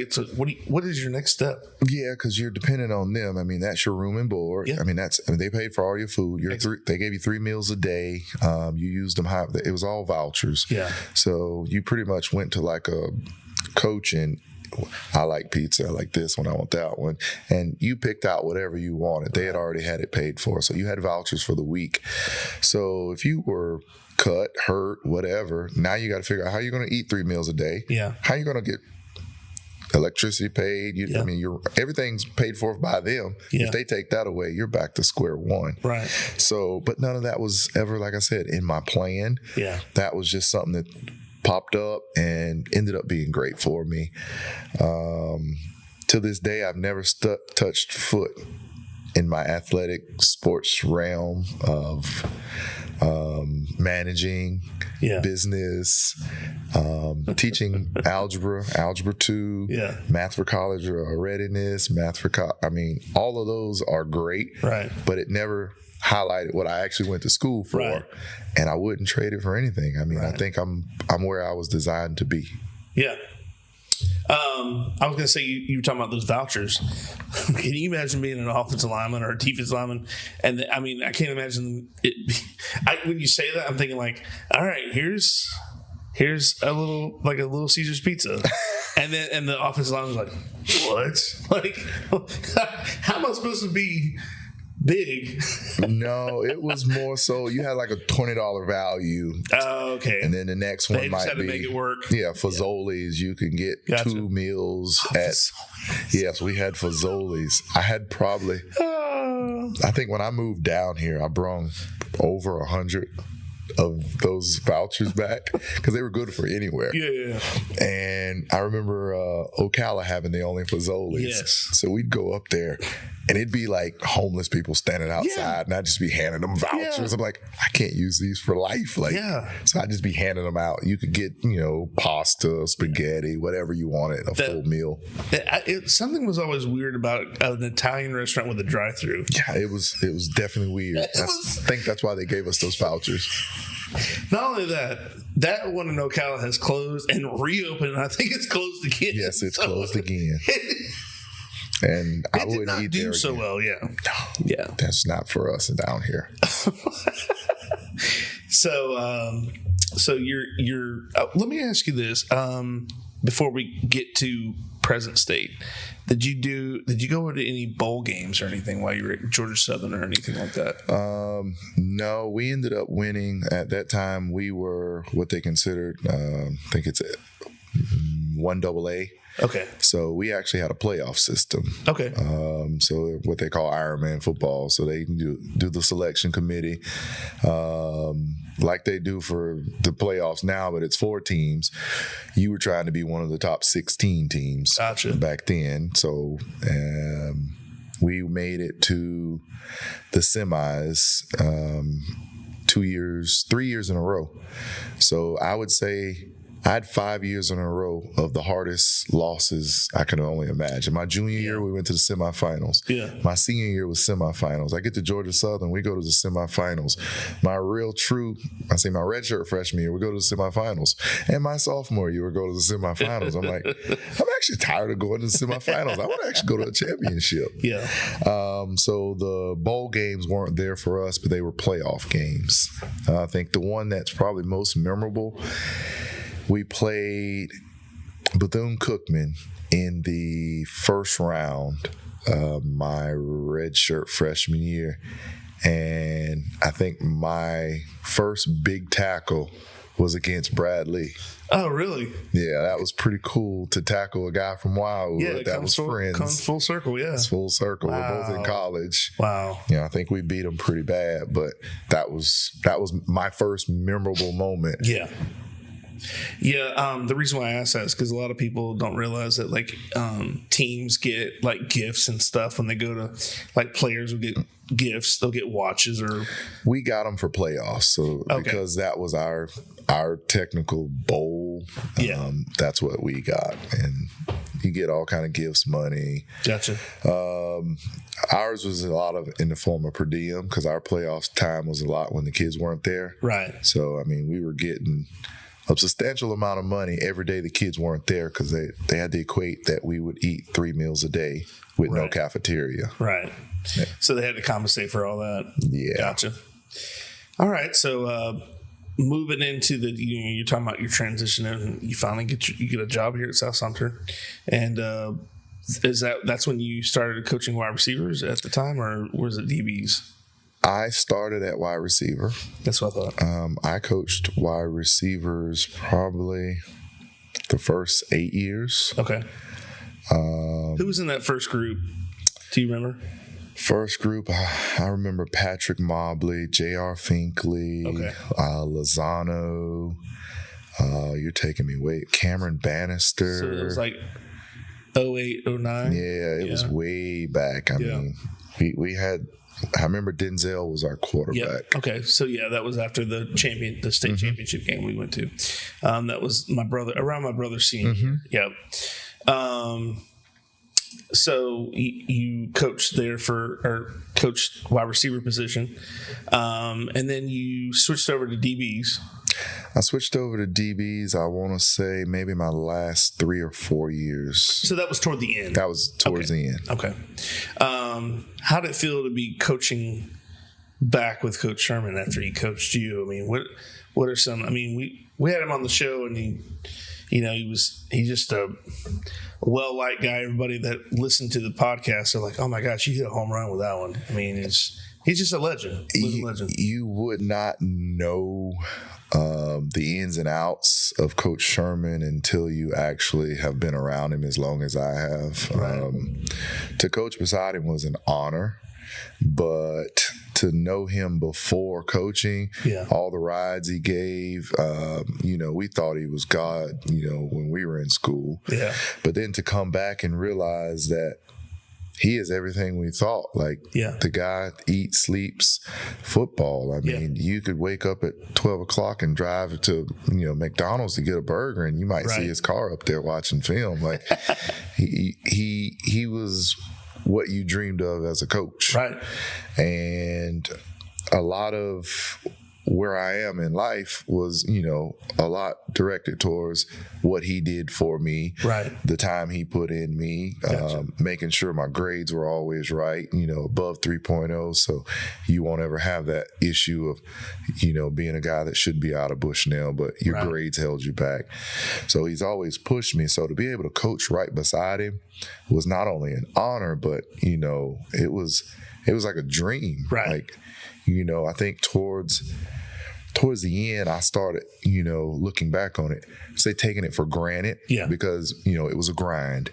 what is your next step? Yeah, because you're dependent on them. I mean, that's your room and board. Yeah. I mean, they paid for all your food. They gave you 3 meals a day. You used them. It was all vouchers. Yeah. So you pretty much went to like a coach and I like pizza. I like this one. I want that one. And you picked out whatever you wanted. They had already had it paid for. So you had vouchers for the week. So if you were cut, hurt, whatever, now you got to figure out how you're going to eat 3 meals a day. Yeah. How you going to get electricity paid. I mean, everything's paid for by them. Yeah. If they take that away, you're back to square one. Right. So, but none of that was ever, like I said, in my plan. Yeah. That was just something that popped up and ended up being great for me. To this day, I've never touched foot in my athletic sports realm of managing, business, teaching algebra 2, math for college or readiness, I mean, all of those are great, right? But it never highlighted what I actually went to school for, right. And I wouldn't trade it for anything. I mean, right. I think I'm where I was designed to be. Yeah. I was going to say, you were talking about those vouchers. Can you imagine being an offensive lineman or a defensive lineman? And I mean, I can't imagine it. When you say that, I'm thinking like, all right, here's a little Caesar's pizza. And the offensive lineman's like, what? Like, how am I supposed to be big? No, it was more so you had like a $20 value. Oh, okay. And then the next one might had be to make it work. Yeah, Fazoli's. You can get 2 meals at. Yes, we had Fazoli's. I had probably. I think when I moved down here, I brought over 100 of those vouchers back because they were good for anywhere. Yeah. And I remember Ocala having the only Fazoli's. Yes. So we'd go up there and it'd be like homeless people standing outside and I'd just be handing them vouchers. Yeah. I'm like, I can't use these for life. Like, so I'd just be handing them out. You could get, pasta, spaghetti, whatever you wanted, full meal. Something was always weird about an Italian restaurant with a drive-thru. Yeah, it was definitely weird. I think that's why they gave us those vouchers. Not only that one in Ocala has closed and reopened. I think it's closed again. Yes, it's closed again. And I wouldn't eat there again. So well, yeah. No, yeah, that's not for us down here. So you're. Let me ask you this before we get to present state. Did you go to any bowl games or anything while you were at Georgia Southern or anything like that? No, we ended up winning. At that time, we were what they considered, I think it's 1AA. Okay. So we actually had a playoff system. Okay. So what they call Ironman football. So they can do the selection committee, like they do for the playoffs now, but it's 4 teams. You were trying to be one of the top 16 teams. Gotcha. Back then. So we made it to the semis 3 years in a row. So I would say I had 5 years in a row of the hardest losses I can only imagine. My junior year, we went to the semifinals. Yeah. My senior year was semifinals. I get to Georgia Southern, we go to the semifinals. My redshirt freshman year, we go to the semifinals. And my sophomore year, we go to the semifinals. I'm like, I'm actually tired of going to the semifinals. I want to actually go to a championship. Yeah. So the bowl games weren't there for us, but they were playoff games. I think the one that's probably most memorable, we played Bethune-Cookman in the first round my redshirt freshman year, And I think my first big tackle was against Brad Lee. Oh, really? Yeah, that was pretty cool to tackle a guy from Wildwood. Yeah, that was friends. Comes full circle, yeah. It's full circle. Wow. We're both in college. Wow. Yeah, I think we beat them pretty bad, but that was my first memorable moment. Yeah. Yeah, the reason why I ask that is because a lot of people don't realize that like teams get like gifts and stuff when they go to like players will get gifts, they'll get watches or we got them for playoffs. So because that was our technical bowl, that's what we got, and you get all kind of gifts, money. Gotcha. Ours was a lot of in the form of per diem because our playoffs time was a lot when the kids weren't there. Right. So I mean, we were getting a substantial amount of money every day the kids weren't there because they had to equate that we would eat 3 meals a day with no cafeteria. Right. Yeah. So they had to compensate for all that. Yeah. Gotcha. All right. So moving into you're talking about your transition and you finally get a job here at South Sumter, and that's when you started coaching wide receivers at the time, or was it DBs? I started at wide receiver. That's what I thought. I coached wide receivers probably the first 8 years. Okay. Who was in that first group? Do you remember? First group, I remember Patrick Mobley, J.R. Finkley, Lozano. You're taking me way. Cameron Bannister. So it was like 08, 09? Yeah, it was way back. I mean, we had. I remember Denzel was our quarterback. Yep. Okay, so that was after the state championship game we went to. That was around my brother's senior year. Yep. So you coached there coached wide receiver position, and then you switched over to DBs. I switched over to DBs, I want to say maybe my last 3 or 4 years. So that was toward the end? That was towards the end. Okay. How did it feel to be coaching back with Coach Sherman after he coached you? I mean, what are some – I mean, we had him on the show, and he's just a well-liked guy. Everybody that listened to the podcast are like, oh, my gosh, you hit a home run with that one. I mean, he's just a legend. You would not know the ins and outs of Coach Sherman until you actually have been around him as long as I have. Right. To coach beside him was an honor, but to know him before coaching, all the rides he gave, we thought he was God, when we were in school. Yeah. But then to come back and realize that he is everything we thought. Like, the guy eats, sleeps football. I mean, you could wake up at 12 o'clock and drive to, McDonald's to get a burger, and you might see his car up there watching film. Like, he was what you dreamed of as a coach. Right. And a lot of where I am in life was, a lot directed towards what he did for me, the time he put in me, making sure my grades were always right, above 3.0. So you won't ever have that issue of, being a guy that should be out of Bushnell, but your grades held you back. So he's always pushed me. So to be able to coach right beside him was not only an honor, but, it was like a dream. Right. Like, I think towards the end, I started, looking back on it, say taking it for granted, because, it was a grind,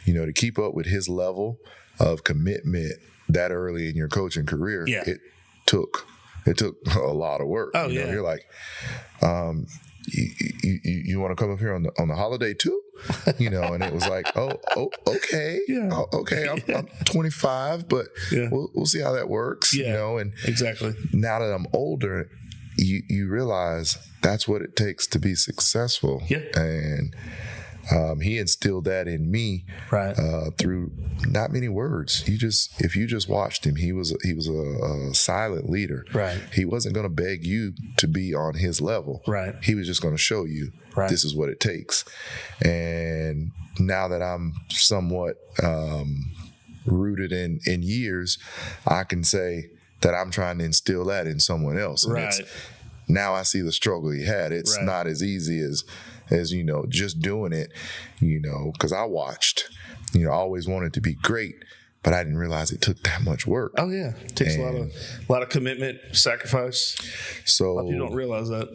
to keep up with his level of commitment that early in your coaching career. It took a lot of work. Oh, You're like, you want to come up here on the holiday too? And it was like, okay. Okay. I'm 25, but we'll see how that works, and exactly. Now that I'm older, you realize that's what it takes to be successful. And he instilled that in me through not many words. If you just watched him, he was a silent leader. Right. He wasn't going to beg you to be on his level. Right. He was just going to show you this is what it takes. And now that I'm somewhat rooted in years, I can say that I'm trying to instill that in someone else. And now I see the struggle he had. It's not as easy as just doing it, because I watched, I always wanted to be great, but I didn't realize it took that much work. Oh yeah, it takes a lot of commitment, sacrifice. So a lot of people don't realize that.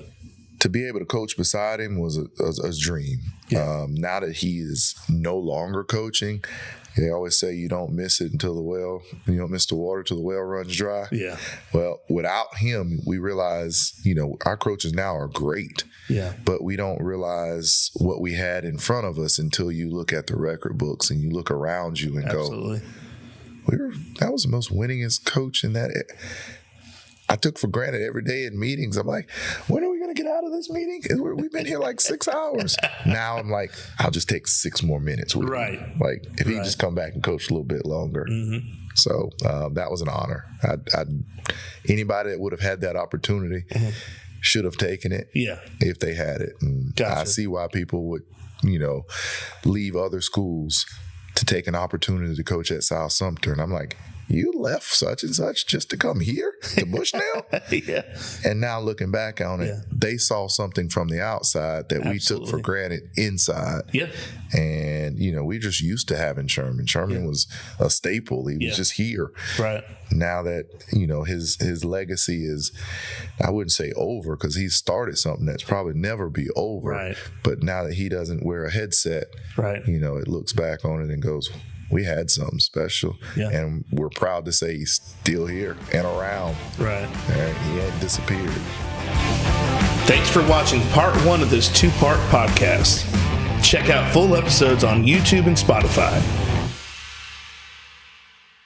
To be able to coach beside him was a dream. Yeah. Now that he is no longer coaching, they always say you don't miss the water till the well runs dry. Yeah. Well, without him, we realize, our coaches now are great. Yeah. But we don't realize what we had in front of us until you look at the record books and you look around you and Absolutely. go, that was the most winningest coach in that. I took for granted every day in meetings. I'm like, when are we going to get out of this meeting? We've been here like 6 hours. Now I'm like, I'll just take 6 more minutes with him. Like, if he just come back and coach a little bit longer. Mm-hmm. So that was an honor. Anybody that would have had that opportunity should have taken it if they had it. And I see why people would, leave other schools to take an opportunity to coach at South Sumter. And I'm like, you left such and such just to come here to Bushnell? Yeah. And now looking back on it, they saw something from the outside that we took for granted inside. Yeah. And, we're just used to having Sherman. Sherman was a staple. He was just here. Right. Now that, his legacy is, I wouldn't say over, because he started something that's probably never be over. Right. But now that he doesn't wear a headset, it looks back on it and goes, we had something special, and we're proud to say he's still here and around. Right. He ain't disappeared. Thanks for watching part 1 of this 2-part podcast. Check out full episodes on YouTube and Spotify.